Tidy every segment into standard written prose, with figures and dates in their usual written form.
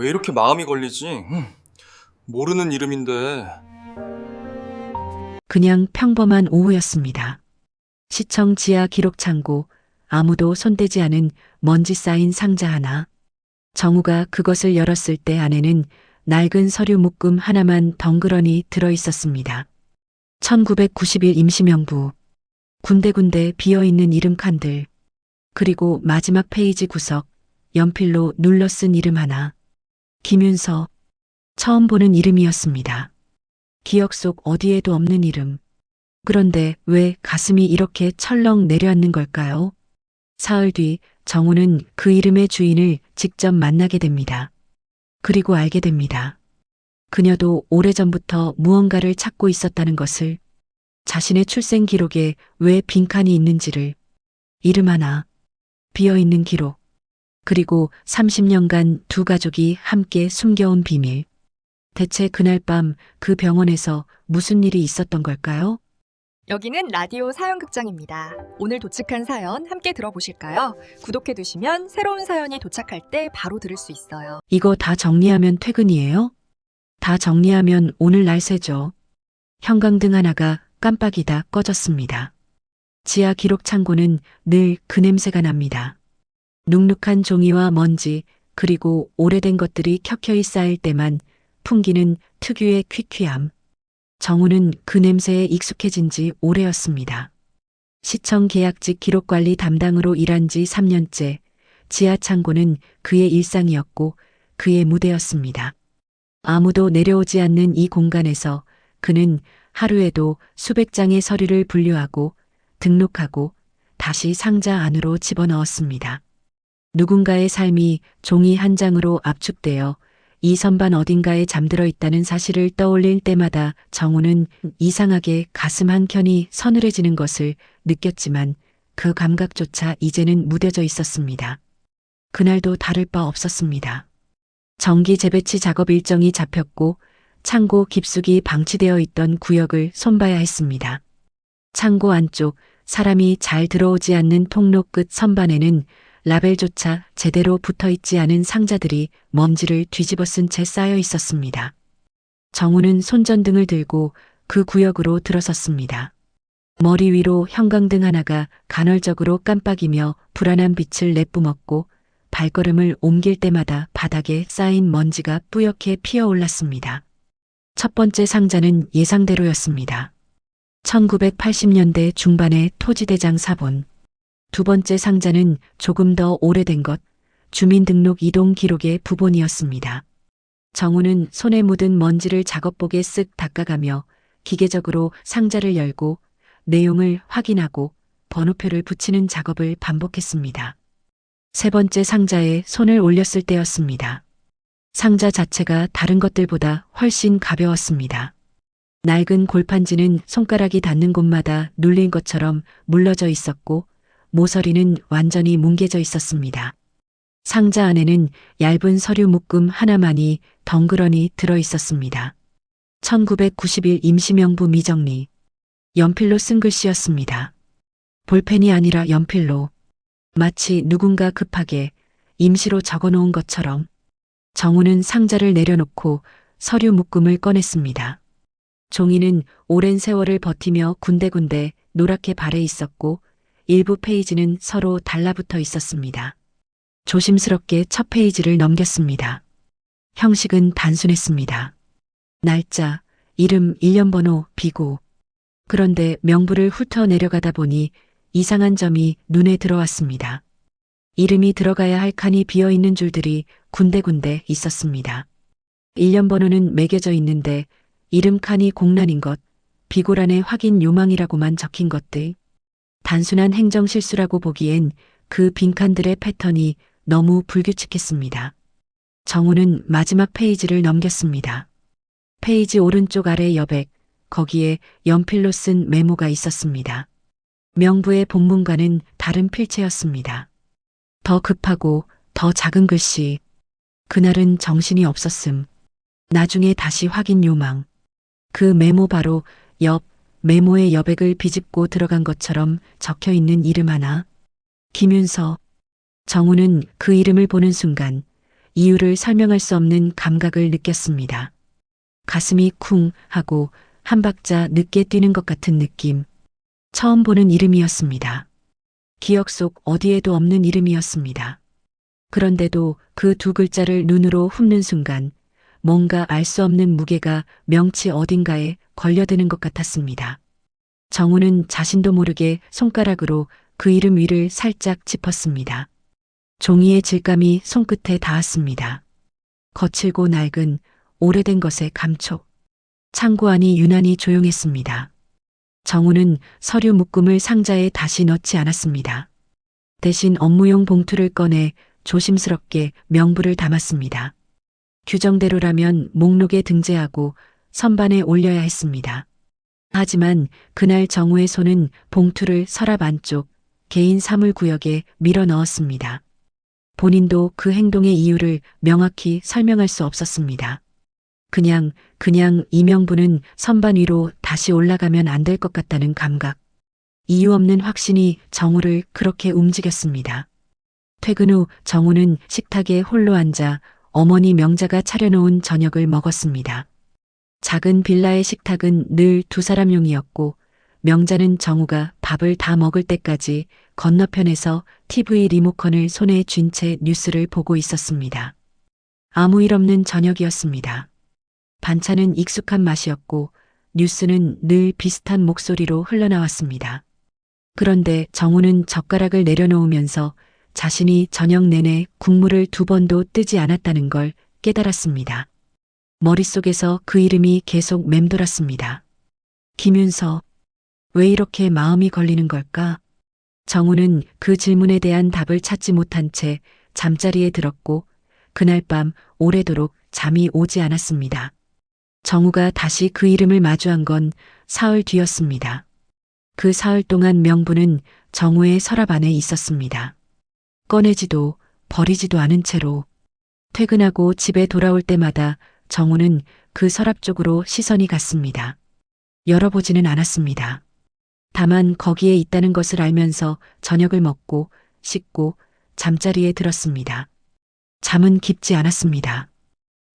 왜 이렇게 마음이 걸리지? 모르는 이름인데. 그냥 평범한 오후였습니다. 시청 지하 기록 창고, 아무도 손대지 않은 먼지 쌓인 상자 하나. 정우가 그것을 열었을 때 안에는 낡은 서류 묶음 하나만 덩그러니 들어 있었습니다. 1991 임시명부. 군데군데 비어있는 이름 칸들. 그리고 마지막 페이지 구석, 연필로 눌러 쓴 이름 하나. 김윤서. 처음 보는 이름이었습니다. 기억 속 어디에도 없는 이름. 그런데 왜 가슴이 이렇게 철렁 내려앉는 걸까요? 사흘 뒤 정우는 그 이름의 주인을 직접 만나게 됩니다. 그리고 알게 됩니다. 그녀도 오래전부터 무언가를 찾고 있었다는 것을, 자신의 출생 기록에 왜 빈칸이 있는지를, 이름 하나, 비어있는 기록, 그리고 30년간 두 가족이 함께 숨겨온 비밀. 대체 그날 밤 그 병원에서 무슨 일이 있었던 걸까요? 여기는 라디오 사연극장입니다. 오늘 도착한 사연 함께 들어보실까요? 구독해두시면 새로운 사연이 도착할 때 바로 들을 수 있어요. 이거 다 정리하면 퇴근이에요? 다 정리하면 오늘 날 새죠. 형광등 하나가 깜빡이다 꺼졌습니다. 지하 기록 창고는 늘 그 냄새가 납니다. 눅눅한 종이와 먼지, 그리고 오래된 것들이 켜켜이 쌓일 때만 풍기는 특유의 퀴퀴함. 정우는 그 냄새에 익숙해진 지 오래였습니다. 시청 계약직 기록관리 담당으로 일한 지 3년째, 지하 창고는 그의 일상이었고 그의 무대였습니다. 아무도 내려오지 않는 이 공간에서 그는 하루에도 수백 장의 서류를 분류하고 등록하고 다시 상자 안으로 집어넣었습니다. 누군가의 삶이 종이 한 장으로 압축되어 이 선반 어딘가에 잠들어 있다는 사실을 떠올릴 때마다 정우는 이상하게 가슴 한켠이 서늘해지는 것을 느꼈지만 그 감각조차 이제는 무뎌져 있었습니다. 그날도 다를 바 없었습니다. 전기 재배치 작업 일정이 잡혔고 창고 깊숙이 방치되어 있던 구역을 손봐야 했습니다. 창고 안쪽 사람이 잘 들어오지 않는 통로 끝 선반에는 라벨조차 제대로 붙어 있지 않은 상자들이 먼지를 뒤집어 쓴 채 쌓여 있었습니다. 정우는 손전등을 들고 그 구역으로 들어섰습니다. 머리 위로 형광등 하나가 간헐적으로 깜빡이며 불안한 빛을 내뿜었고 발걸음을 옮길 때마다 바닥에 쌓인 먼지가 뿌옇게 피어올랐습니다. 첫 번째 상자는 예상대로였습니다. 1980년대 중반의 토지대장 사본. 두 번째 상자는 조금 더 오래된 것, 주민등록 이동 기록의 부본이었습니다. 정우는 손에 묻은 먼지를 작업복에 쓱 닦아가며 기계적으로 상자를 열고 내용을 확인하고 번호표를 붙이는 작업을 반복했습니다. 세 번째 상자에 손을 올렸을 때였습니다. 상자 자체가 다른 것들보다 훨씬 가벼웠습니다. 낡은 골판지는 손가락이 닿는 곳마다 눌린 것처럼 물러져 있었고 모서리는 완전히 뭉개져 있었습니다. 상자 안에는 얇은 서류 묶음 하나만이 덩그러니 들어 있었습니다. 1991 임시명부 미정리. 연필로 쓴 글씨였습니다. 볼펜이 아니라 연필로. 마치 누군가 급하게 임시로 적어놓은 것처럼. 정우는 상자를 내려놓고 서류 묶음을 꺼냈습니다. 종이는 오랜 세월을 버티며 군데군데 노랗게 발해 있었고 일부 페이지는 서로 달라붙어 있었습니다. 조심스럽게 첫 페이지를 넘겼습니다. 형식은 단순했습니다. 날짜, 이름, 일련번호, 비고. 그런데 명부를 훑어 내려가다 보니 이상한 점이 눈에 들어왔습니다. 이름이 들어가야 할 칸이 비어있는 줄들이 군데군데 있었습니다. 일련번호는 매겨져 있는데 이름 칸이 공란인 것, 비고란에 확인 요망이라고만 적힌 것들. 단순한 행정 실수라고 보기엔 그 빈칸들의 패턴이 너무 불규칙했습니다. 정우는 마지막 페이지를 넘겼습니다. 페이지 오른쪽 아래 여백, 거기에 연필로 쓴 메모가 있었습니다. 명부의 본문과는 다른 필체였습니다. 더 급하고 더 작은 글씨. 그날은 정신이 없었음. 나중에 다시 확인 요망. 그 메모 바로 옆 메모의 여백을 비집고 들어간 것처럼 적혀 있는 이름 하나. 김윤서. 정우는 그 이름을 보는 순간 이유를 설명할 수 없는 감각을 느꼈습니다. 가슴이 쿵 하고 한 박자 늦게 뛰는 것 같은 느낌. 처음 보는 이름이었습니다. 기억 속 어디에도 없는 이름이었습니다. 그런데도 그 두 글자를 눈으로 훑는 순간 뭔가 알 수 없는 무게가 명치 어딘가에 걸려드는 것 같았습니다. 정우는 자신도 모르게 손가락으로 그 이름 위를 살짝 짚었습니다. 종이의 질감이 손끝에 닿았습니다. 거칠고 낡은 오래된 것의 감촉. 창고 안이 유난히 조용했습니다. 정우는 서류 묶음을 상자에 다시 넣지 않았습니다. 대신 업무용 봉투를 꺼내 조심스럽게 명부를 담았습니다. 규정대로라면 목록에 등재하고 선반에 올려야 했습니다. 하지만 그날 정우의 손은 봉투를 서랍 안쪽 개인 사물 구역에 밀어 넣었습니다. 본인도 그 행동의 이유를 명확히 설명할 수 없었습니다. 그냥 이 명부는 선반 위로 다시 올라가면 안 될 것 같다는 감각. 이유 없는 확신이 정우를 그렇게 움직였습니다. 퇴근 후 정우는 식탁에 홀로 앉아 어머니 명자가 차려놓은 저녁을 먹었습니다. 작은 빌라의 식탁은 늘 두 사람용이었고 명자는 정우가 밥을 다 먹을 때까지 건너편에서 TV 리모컨을 손에 쥔 채 뉴스를 보고 있었습니다. 아무 일 없는 저녁이었습니다. 반찬은 익숙한 맛이었고 뉴스는 늘 비슷한 목소리로 흘러나왔습니다. 그런데 정우는 젓가락을 내려놓으면서 자신이 저녁 내내 국물을 2번도 뜨지 않았다는 걸 깨달았습니다. 머릿속에서 그 이름이 계속 맴돌았습니다. 김윤서. 왜 이렇게 마음이 걸리는 걸까? 정우는 그 질문에 대한 답을 찾지 못한 채 잠자리에 들었고 그날 밤 오래도록 잠이 오지 않았습니다. 정우가 다시 그 이름을 마주한 건 사흘 뒤였습니다. 그 사흘 동안 명부는 정우의 서랍 안에 있었습니다. 꺼내지도 버리지도 않은 채로. 퇴근하고 집에 돌아올 때마다 정우는 그 서랍 쪽으로 시선이 갔습니다. 열어보지는 않았습니다. 다만 거기에 있다는 것을 알면서 저녁을 먹고 씻고 잠자리에 들었습니다. 잠은 깊지 않았습니다.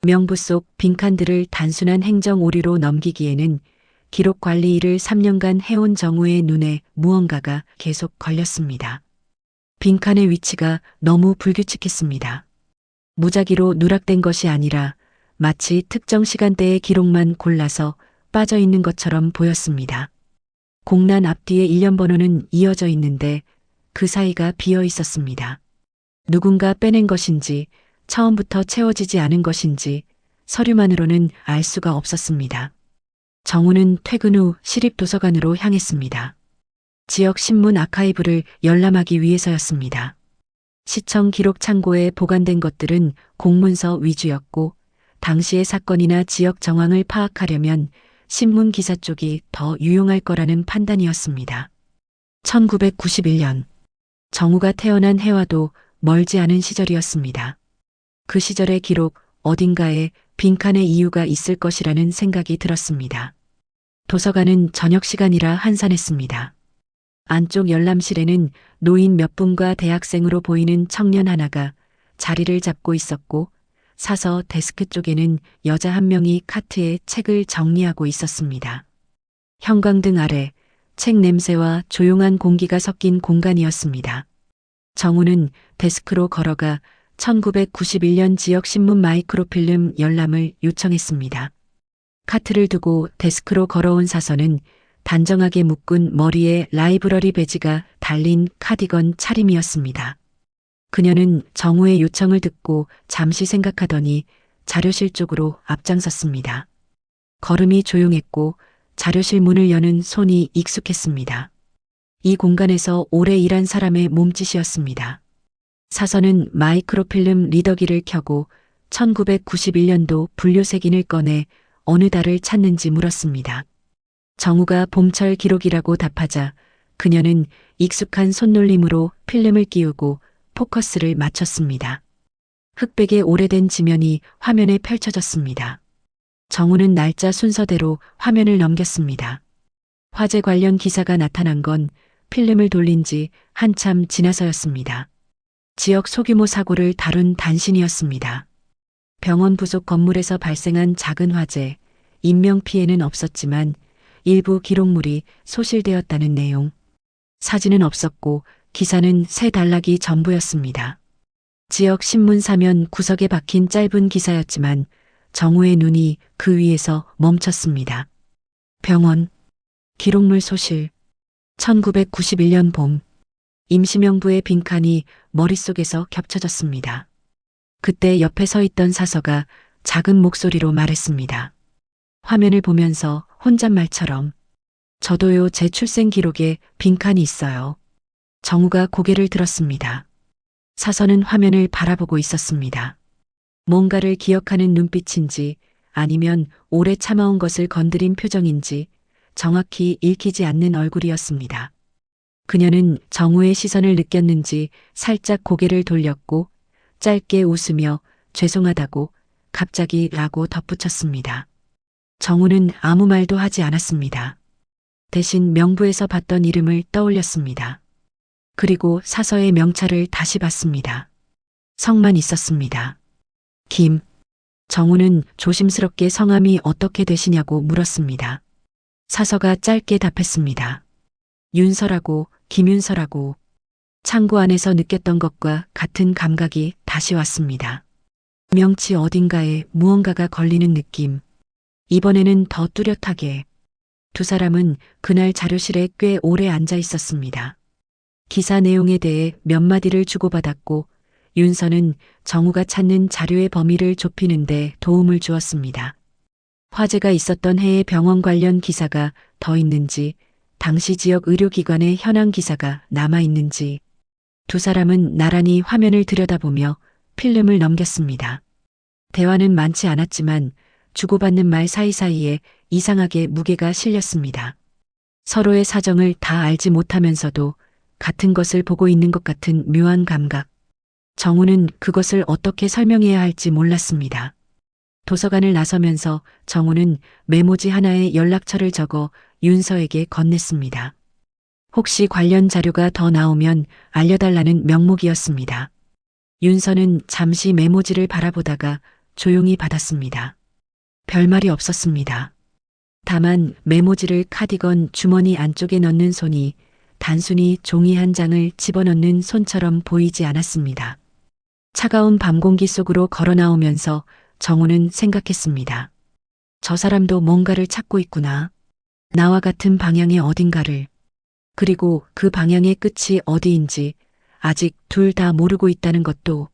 명부 속 빈칸들을 단순한 행정 오류로 넘기기에는 기록 관리 일을 3년간 해온 정우의 눈에 무언가가 계속 걸렸습니다. 빈칸의 위치가 너무 불규칙했습니다. 무작위로 누락된 것이 아니라 마치 특정 시간대의 기록만 골라서 빠져 있는 것처럼 보였습니다. 공란 앞뒤의 일련 번호는 이어져 있는데 그 사이가 비어 있었습니다. 누군가 빼낸 것인지 처음부터 채워지지 않은 것인지 서류만으로는 알 수가 없었습니다. 정우는 퇴근 후 시립도서관으로 향했습니다. 지역 신문 아카이브를 열람하기 위해서였습니다. 시청 기록 창고에 보관된 것들은 공문서 위주였고 당시의 사건이나 지역 정황을 파악하려면 신문 기사 쪽이 더 유용할 거라는 판단이었습니다. 1991년 정우가 태어난 해와도 멀지 않은 시절이었습니다. 그 시절의 기록 어딘가에 빈칸의 이유가 있을 것이라는 생각이 들었습니다. 도서관은 저녁 시간이라 한산했습니다. 안쪽 열람실에는 노인 몇 분과 대학생으로 보이는 청년 하나가 자리를 잡고 있었고 사서 데스크 쪽에는 여자 한 명이 카트에 책을 정리하고 있었습니다. 형광등 아래 책 냄새와 조용한 공기가 섞인 공간이었습니다. 정우는 데스크로 걸어가 1991년 지역신문 마이크로필름 열람을 요청했습니다. 카트를 두고 데스크로 걸어온 사서는 단정하게 묶은 머리에 라이브러리 배지가 달린 카디건 차림이었습니다. 그녀는 정우의 요청을 듣고 잠시 생각하더니 자료실 쪽으로 앞장섰습니다. 걸음이 조용했고 자료실 문을 여는 손이 익숙했습니다. 이 공간에서 오래 일한 사람의 몸짓이었습니다. 사서는 마이크로필름 리더기를 켜고 1991년도 분류색인을 꺼내 어느 달을 찾는지 물었습니다. 정우가 봄철 기록이라고 답하자 그녀는 익숙한 손놀림으로 필름을 끼우고 포커스를 맞췄습니다. 흑백의 오래된 지면이 화면에 펼쳐졌습니다. 정우는 날짜 순서대로 화면을 넘겼습니다. 화재 관련 기사가 나타난 건 필름을 돌린 지 한참 지나서였습니다. 지역 소규모 사고를 다룬 단신이었습니다. 병원 부속 건물에서 발생한 작은 화재, 인명피해는 없었지만 일부 기록물이 소실되었다는 내용. 사진은 없었고 기사는 새 단락이 전부였습니다. 지역 신문 사면 구석에 박힌 짧은 기사였지만 정우의 눈이 그 위에서 멈췄습니다. 병원, 기록물 소실, 1991년 봄, 임시명부의 빈칸이 머릿속에서 겹쳐졌습니다. 그때 옆에 서 있던 사서가 작은 목소리로 말했습니다. 화면을 보면서 혼잣말처럼 저도요 제 출생 기록에 빈칸이 있어요. 정우가 고개를 들었습니다. 사서는 화면을 바라보고 있었습니다. 뭔가를 기억하는 눈빛인지 아니면 오래 참아온 것을 건드린 표정인지 정확히 읽히지 않는 얼굴이었습니다. 그녀는 정우의 시선을 느꼈는지 살짝 고개를 돌렸고 짧게 웃으며 죄송하다고 갑자기 라고 덧붙였습니다. 정우는 아무 말도 하지 않았습니다. 대신 명부에서 봤던 이름을 떠올렸습니다. 그리고 사서의 명찰을 다시 봤습니다. 성만 있었습니다. 김. 정우는 조심스럽게 성함이 어떻게 되시냐고 물었습니다. 사서가 짧게 답했습니다. 윤서라고, 김윤서라고. 창고 안에서 느꼈던 것과 같은 감각이 다시 왔습니다. 명치 어딘가에 무언가가 걸리는 느낌. 이번에는 더 뚜렷하게. 두 사람은 그날 자료실에 꽤 오래 앉아 있었습니다. 기사 내용에 대해 몇 마디를 주고받았고 윤서는 정우가 찾는 자료의 범위를 좁히는 데 도움을 주었습니다. 화재가 있었던 해의 병원 관련 기사가 더 있는지, 당시 지역 의료기관의 현황 기사가 남아 있는지. 두 사람은 나란히 화면을 들여다보며 필름을 넘겼습니다. 대화는 많지 않았지만 주고받는 말 사이사이에 이상하게 무게가 실렸습니다. 서로의 사정을 다 알지 못하면서도 같은 것을 보고 있는 것 같은 묘한 감각. 정우는 그것을 어떻게 설명해야 할지 몰랐습니다. 도서관을 나서면서 정우는 메모지 하나에 연락처를 적어 윤서에게 건넸습니다. 혹시 관련 자료가 더 나오면 알려달라는 명목이었습니다. 윤서는 잠시 메모지를 바라보다가 조용히 받았습니다. 별말이 없었습니다. 다만 메모지를 카디건 주머니 안쪽에 넣는 손이 단순히 종이 한 장을 집어넣는 손처럼 보이지 않았습니다. 차가운 밤 공기 속으로 걸어 나오면서 정우는 생각했습니다. 저 사람도 뭔가를 찾고 있구나. 나와 같은 방향의 어딘가를. 그리고 그 방향의 끝이 어디인지 아직 둘 다 모르고 있다는 것도.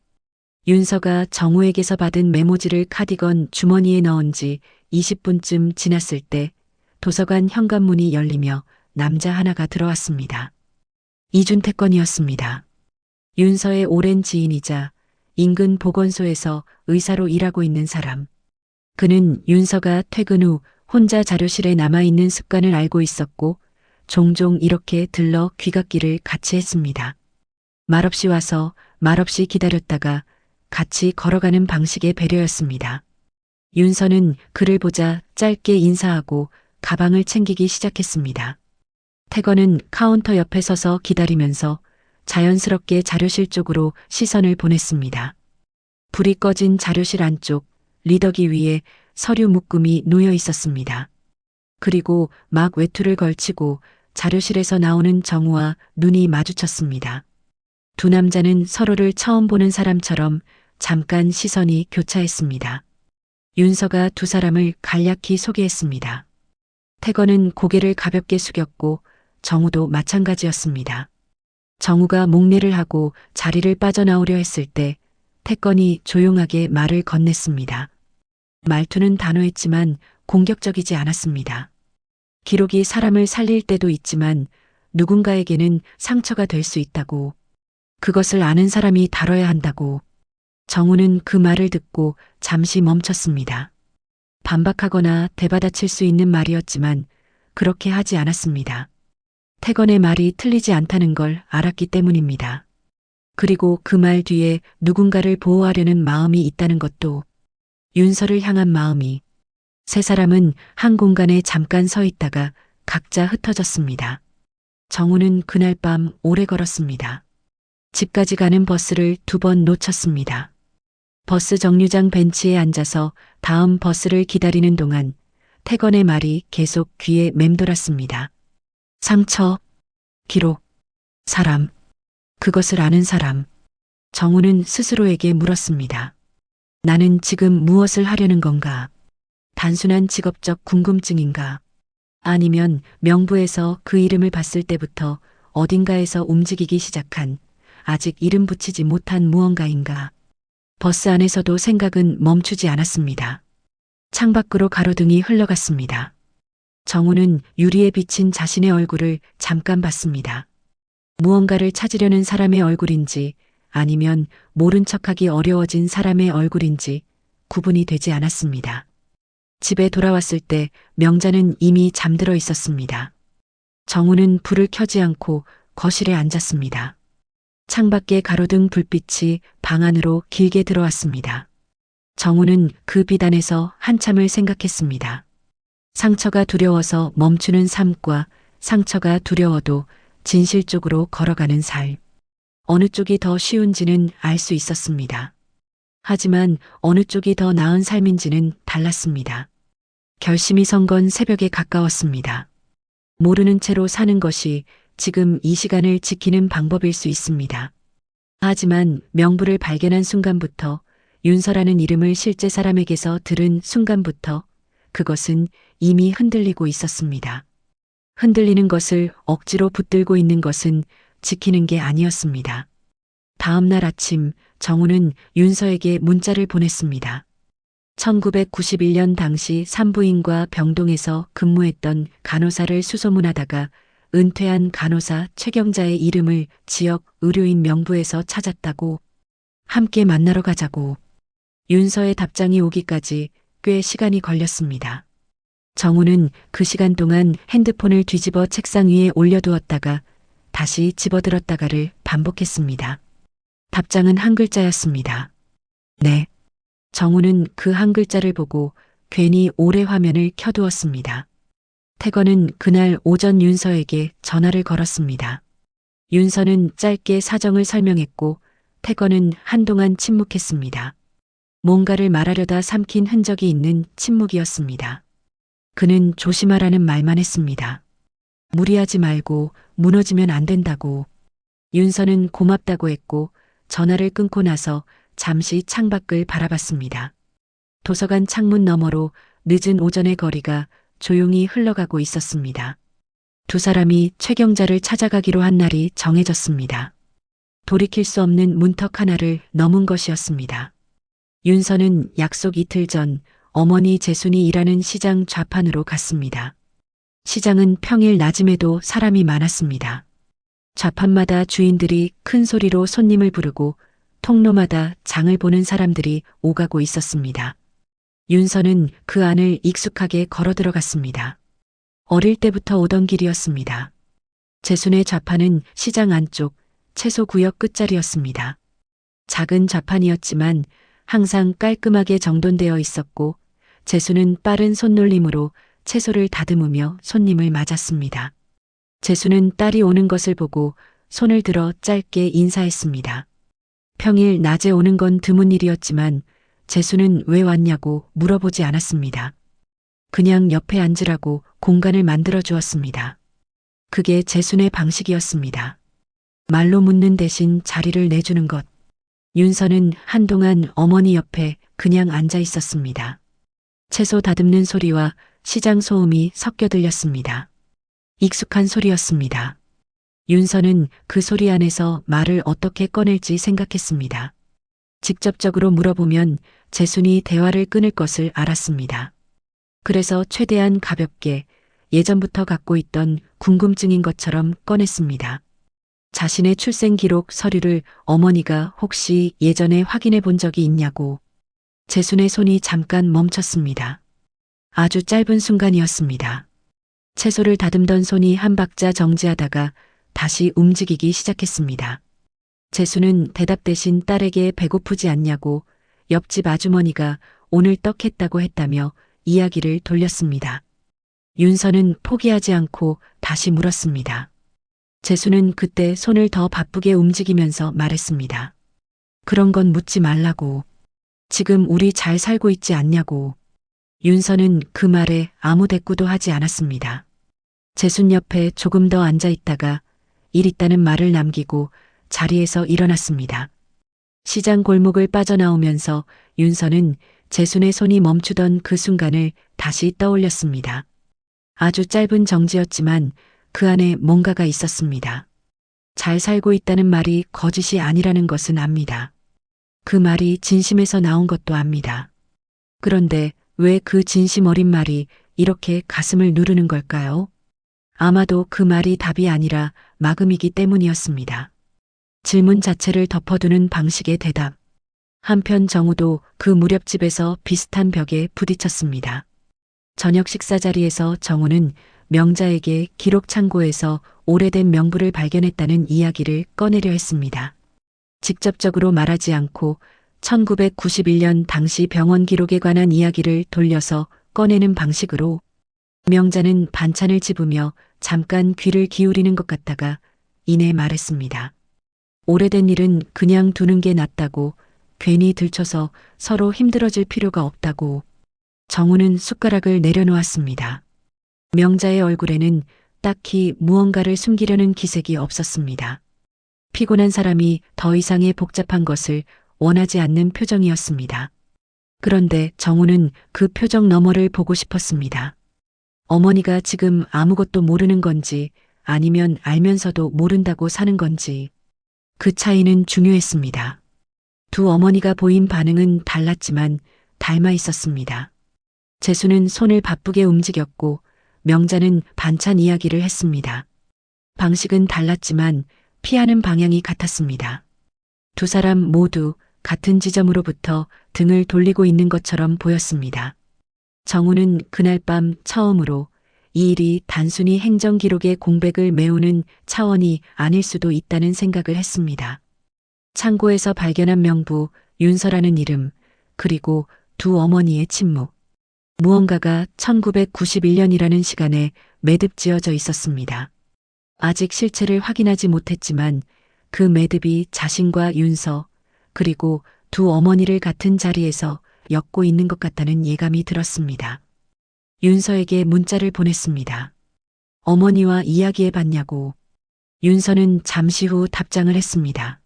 윤서가 정우에게서 받은 메모지를 카디건 주머니에 넣은 지 20분쯤 지났을 때 도서관 현관문이 열리며 남자 하나가 들어왔습니다. 이준택 건이었습니다. 윤서의 오랜 지인이자 인근 보건소에서 의사로 일하고 있는 사람. 그는 윤서가 퇴근 후 혼자 자료실에 남아있는 습관을 알고 있었고 종종 이렇게 들러 귀갓길을 같이 했습니다. 말없이 와서 말없이 기다렸다가 같이 걸어가는 방식의 배려였습니다. 윤서는 그를 보자 짧게 인사하고 가방을 챙기기 시작했습니다. 태건은 카운터 옆에 서서 기다리면서 자연스럽게 자료실 쪽으로 시선을 보냈습니다. 불이 꺼진 자료실 안쪽 리더기 위에 서류 묶음이 놓여 있었습니다. 그리고 막 외투를 걸치고 자료실에서 나오는 정우와 눈이 마주쳤습니다. 두 남자는 서로를 처음 보는 사람처럼 잠깐 시선이 교차했습니다. 윤서가 두 사람을 간략히 소개했습니다. 태건은 고개를 가볍게 숙였고 정우도 마찬가지였습니다. 정우가 목례를 하고 자리를 빠져나오려 했을 때 태건이 조용하게 말을 건넸습니다. 말투는 단호했지만 공격적이지 않았습니다. 기록이 사람을 살릴 때도 있지만 누군가에게는 상처가 될 수 있다고. 그것을 아는 사람이 다뤄야 한다고. 정우는 그 말을 듣고 잠시 멈췄습니다. 반박하거나 대받아칠 수 있는 말이었지만 그렇게 하지 않았습니다. 태건의 말이 틀리지 않다는 걸 알았기 때문입니다. 그리고 그 말 뒤에 누군가를 보호하려는 마음이 있다는 것도. 윤서를 향한 마음이. 세 사람은 한 공간에 잠깐 서 있다가 각자 흩어졌습니다. 정우는 그날 밤 오래 걸었습니다. 집까지 가는 버스를 2번 놓쳤습니다. 버스 정류장 벤치에 앉아서 다음 버스를 기다리는 동안 태건의 말이 계속 귀에 맴돌았습니다. 상처, 기록, 사람, 그것을 아는 사람. 정우는 스스로에게 물었습니다. 나는 지금 무엇을 하려는 건가? 단순한 직업적 궁금증인가? 아니면 명부에서 그 이름을 봤을 때부터 어딘가에서 움직이기 시작한 아직 이름 붙이지 못한 무언가인가? 버스 안에서도 생각은 멈추지 않았습니다. 창밖으로 가로등이 흘러갔습니다. 정우는 유리에 비친 자신의 얼굴을 잠깐 봤습니다. 무언가를 찾으려는 사람의 얼굴인지 아니면 모른 척하기 어려워진 사람의 얼굴인지 구분이 되지 않았습니다. 집에 돌아왔을 때 명자는 이미 잠들어 있었습니다. 정우는 불을 켜지 않고 거실에 앉았습니다. 창밖의 가로등 불빛이 방 안으로 길게 들어왔습니다. 정우는 그 빛 안에서 한참을 생각했습니다. 상처가 두려워서 멈추는 삶과 상처가 두려워도 진실 쪽으로 걸어가는 삶. 어느 쪽이 더 쉬운지는 알 수 있었습니다. 하지만 어느 쪽이 더 나은 삶인지는 달랐습니다. 결심이 선 건 새벽에 가까웠습니다. 모르는 채로 사는 것이 지금 이 시간을 지키는 방법일 수 있습니다. 하지만 명부를 발견한 순간부터 윤서라는 이름을 실제 사람에게서 들은 순간부터 그것은 이미 흔들리고 있었습니다. 흔들리는 것을 억지로 붙들고 있는 것은 지키는 게 아니었습니다. 다음 날 아침 정우는 윤서에게 문자를 보냈습니다. 1991년 당시 산부인과 병동에서 근무했던 간호사를 수소문하다가 은퇴한 간호사 최경자의 이름을 지역 의료인 명부에서 찾았다고. 함께 만나러 가자고. 윤서의 답장이 오기까지 꽤 시간이 걸렸습니다. 정우는 그 시간 동안 핸드폰을 뒤집어 책상 위에 올려두었다가 다시 집어들었다가를 반복했습니다. 답장은 한 글자였습니다. 네. 정우는 그 한 글자를 보고 괜히 오래 화면을 켜두었습니다. 태건은 그날 오전 윤서에게 전화를 걸었습니다. 윤서는 짧게 사정을 설명했고 태건은 한동안 침묵했습니다. 뭔가를 말하려다 삼킨 흔적이 있는 침묵이었습니다. 그는 조심하라는 말만 했습니다. 무리하지 말고 무너지면 안 된다고. 윤서는 고맙다고 했고 전화를 끊고 나서 잠시 창밖을 바라봤습니다. 도서관 창문 너머로 늦은 오전의 거리가 조용히 흘러가고 있었습니다. 두 사람이 최경자를 찾아가기로 한 날이 정해졌습니다. 돌이킬 수 없는 문턱 하나를 넘은 것이었습니다. 윤서는 약속 이틀 전 어머니 재순이 일하는 시장 좌판으로 갔습니다. 시장은 평일 낮임에도 사람이 많았습니다. 좌판마다 주인들이 큰 소리로 손님을 부르고 통로마다 장을 보는 사람들이 오가고 있었습니다. 윤서는 그 안을 익숙하게 걸어 들어갔습니다. 어릴 때부터 오던 길이었습니다. 재순의 좌판은 시장 안쪽 채소 구역 끝자리였습니다. 작은 좌판이었지만 항상 깔끔하게 정돈되어 있었고 재순은 빠른 손놀림으로 채소를 다듬으며 손님을 맞았습니다. 재순은 딸이 오는 것을 보고 손을 들어 짧게 인사했습니다. 평일 낮에 오는 건 드문 일이었지만 재수는 왜 왔냐고 물어보지 않았습니다. 그냥 옆에 앉으라고 공간을 만들어 주었습니다. 그게 재순의 방식이었습니다. 말로 묻는 대신 자리를 내주는 것. 윤서는 한동안 어머니 옆에 그냥 앉아 있었습니다. 채소 다듬는 소리와 시장 소음이 섞여 들렸습니다. 익숙한 소리였습니다. 윤서는 그 소리 안에서 말을 어떻게 꺼낼지 생각했습니다. 직접적으로 물어보면 재순이 대화를 끊을 것을 알았습니다. 그래서 최대한 가볍게 예전부터 갖고 있던 궁금증인 것처럼 꺼냈습니다. 자신의 출생 기록 서류를 어머니가 혹시 예전에 확인해 본 적이 있냐고. 재순의 손이 잠깐 멈췄습니다. 아주 짧은 순간이었습니다. 채소를 다듬던 손이 한 박자 정지하다가 다시 움직이기 시작했습니다. 재수는 대답 대신 딸에게 배고프지 않냐고 옆집 아주머니가 오늘 떡 했다고 했다며 이야기를 돌렸습니다. 윤서는 포기하지 않고 다시 물었습니다. 재수는 그때 손을 더 바쁘게 움직이면서 말했습니다. 그런 건 묻지 말라고. 지금 우리 잘 살고 있지 않냐고. 윤서는 그 말에 아무 대꾸도 하지 않았습니다. 재순 옆에 조금 더 앉아 있다가 일 있다는 말을 남기고 자리에서 일어났습니다. 시장 골목을 빠져나오면서 윤서는 재순의 손이 멈추던 그 순간을 다시 떠올렸습니다. 아주 짧은 정지였지만 그 안에 뭔가가 있었습니다. 잘 살고 있다는 말이 거짓이 아니라는 것은 압니다. 그 말이 진심에서 나온 것도 압니다. 그런데 왜 그 진심 어린 말이 이렇게 가슴을 누르는 걸까요? 아마도 그 말이 답이 아니라 막음이기 때문이었습니다. 질문 자체를 덮어두는 방식의 대답. 한편 정우도 그 무렵집에서 비슷한 벽에 부딪혔습니다. 저녁 식사 자리에서 정우는 명자에게 기록 창고에서 오래된 명부를 발견했다는 이야기를 꺼내려 했습니다. 직접적으로 말하지 않고 1991년 당시 병원 기록에 관한 이야기를 돌려서 꺼내는 방식으로 명자는 반찬을 집으며 잠깐 귀를 기울이는 것 같다가 이내 말했습니다. 오래된 일은 그냥 두는 게 낫다고, 괜히 들춰서 서로 힘들어질 필요가 없다고. 정우는 숟가락을 내려놓았습니다. 명자의 얼굴에는 딱히 무언가를 숨기려는 기색이 없었습니다. 피곤한 사람이 더 이상의 복잡한 것을 원하지 않는 표정이었습니다. 그런데 정우는 그 표정 너머를 보고 싶었습니다. 어머니가 지금 아무것도 모르는 건지 아니면 알면서도 모른다고 사는 건지. 그 차이는 중요했습니다. 두 어머니가 보인 반응은 달랐지만 닮아 있었습니다. 재수는 손을 바쁘게 움직였고 명자는 반찬 이야기를 했습니다. 방식은 달랐지만 피하는 방향이 같았습니다. 두 사람 모두 같은 지점으로부터 등을 돌리고 있는 것처럼 보였습니다. 정우는 그날 밤 처음으로 이 일이 단순히 행정 기록의 공백을 메우는 차원이 아닐 수도 있다는 생각을 했습니다. 창고에서 발견한 명부, 윤서라는 이름, 그리고 두 어머니의 침묵. 무언가가 1991년이라는 시간에 매듭 지어져 있었습니다. 아직 실체를 확인하지 못했지만 그 매듭이 자신과 윤서, 그리고 두 어머니를 같은 자리에서 엮고 있는 것 같다는 예감이 들었습니다. 윤서에게 문자를 보냈습니다. 어머니와 이야기해봤냐고. 윤서는 잠시 후 답장을 했습니다.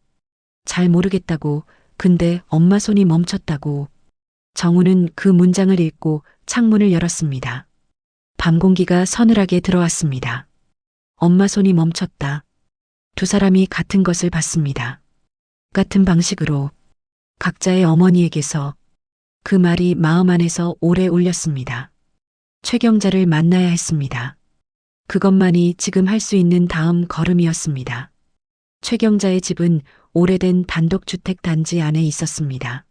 잘 모르겠다고, 근데 엄마 손이 멈췄다고. 정우는 그 문장을 읽고 창문을 열었습니다. 밤 공기가 서늘하게 들어왔습니다. 엄마 손이 멈췄다. 두 사람이 같은 것을 봤습니다. 같은 방식으로 각자의 어머니에게서. 그 말이 마음 안에서 오래 울렸습니다. 최경자를 만나야 했습니다. 그것만이 지금 할 수 있는 다음 걸음이었습니다. 최경자의 집은 오래된 단독주택 단지 안에 있었습니다.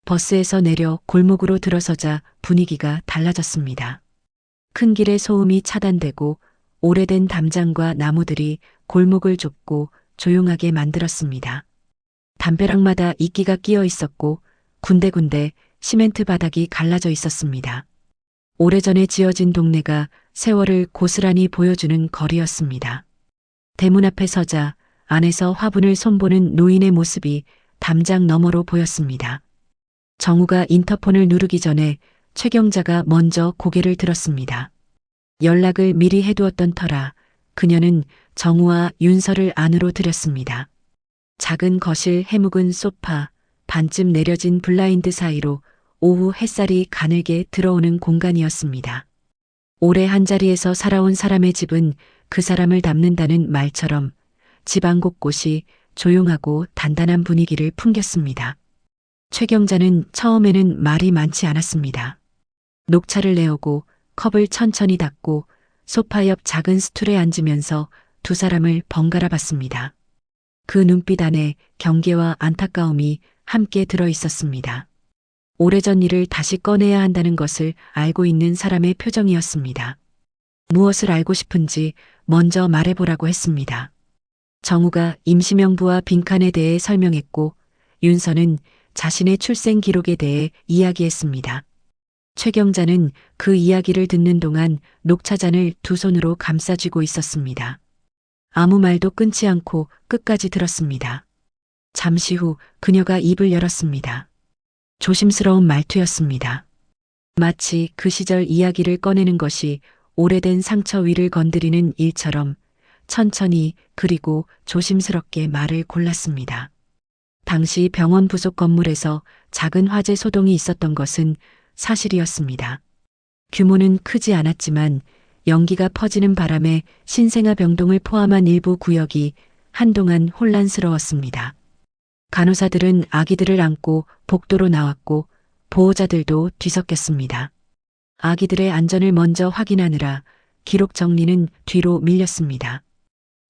버스에서 내려 골목으로 들어서자 분위기가 달라졌습니다. 큰 길의 소음이 차단되고 오래된 담장과 나무들이 골목을 좁고 조용하게 만들었습니다. 담벼락마다 이끼가 끼어 있었고 군데군데 시멘트 바닥이 갈라져 있었습니다. 오래전에 지어진 동네가 세월을 고스란히 보여주는 거리였습니다. 대문 앞에 서자 안에서 화분을 손보는 노인의 모습이 담장 너머로 보였습니다. 정우가 인터폰을 누르기 전에 최경자가 먼저 고개를 들었습니다. 연락을 미리 해두었던 터라 그녀는 정우와 윤서를 안으로 들였습니다. 작은 거실 해묵은 소파, 반쯤 내려진 블라인드 사이로 오후 햇살이 가늘게 들어오는 공간이었습니다. 오래 한자리에서 살아온 사람의 집은 그 사람을 담는다는 말처럼 집안 곳곳이 조용하고 단단한 분위기를 풍겼습니다. 최경자는 처음에는 말이 많지 않았습니다. 녹차를 내오고 컵을 천천히 닫고 소파 옆 작은 스툴에 앉으면서 두 사람을 번갈아 봤습니다. 그 눈빛 안에 경계와 안타까움이 함께 들어 있었습니다. 오래전 일을 다시 꺼내야 한다는 것을 알고 있는 사람의 표정이었습니다. 무엇을 알고 싶은지 먼저 말해보라고 했습니다. 정우가 임시명부와 빈칸에 대해 설명했고 윤서는 자신의 출생 기록에 대해 이야기했습니다. 최경자는 그 이야기를 듣는 동안 녹차잔을 두 손으로 감싸쥐고 있었습니다. 아무 말도 끊지 않고 끝까지 들었습니다. 잠시 후 그녀가 입을 열었습니다. 조심스러운 말투였습니다. 마치 그 시절 이야기를 꺼내는 것이 오래된 상처 위를 건드리는 일처럼 천천히 그리고 조심스럽게 말을 골랐습니다. 당시 병원 부속 건물에서 작은 화재 소동이 있었던 것은 사실이었습니다. 규모는 크지 않았지만 연기가 퍼지는 바람에 신생아 병동을 포함한 일부 구역이 한동안 혼란스러웠습니다. 간호사들은 아기들을 안고 복도로 나왔고 보호자들도 뒤섞였습니다. 아기들의 안전을 먼저 확인하느라 기록 정리는 뒤로 밀렸습니다.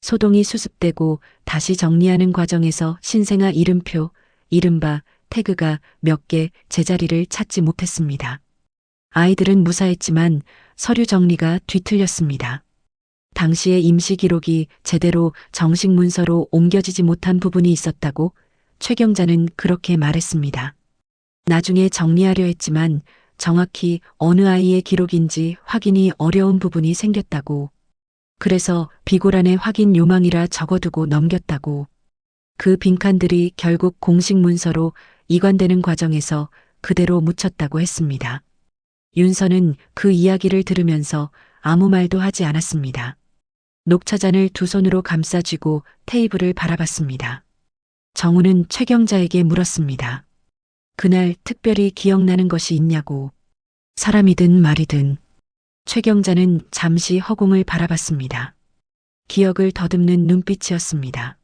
소동이 수습되고 다시 정리하는 과정에서 신생아 이름표, 이른바 태그가 몇 개 제자리를 찾지 못했습니다. 아이들은 무사했지만 서류 정리가 뒤틀렸습니다. 당시의 임시 기록이 제대로 정식 문서로 옮겨지지 못한 부분이 있었다고 최 경자는 그렇게 말했습니다. 나중에 정리하려 했지만 정확히 어느 아이의 기록인지 확인이 어려운 부분이 생겼다고. 그래서 비고란의 확인 요망이라 적어두고 넘겼다고. 그 빈칸들이 결국 공식 문서로 이관되는 과정에서 그대로 묻혔다고 했습니다. 윤서는 그 이야기를 들으면서 아무 말도 하지 않았습니다. 녹차잔을 두 손으로 감싸 쥐고 테이블을 바라봤습니다. 정우는 최 경자에게 물었습니다. 그날 특별히 기억나는 것이 있냐고. 사람이든 말이든. 최 경자는 잠시 허공을 바라봤습니다. 기억을 더듬는 눈빛이었습니다.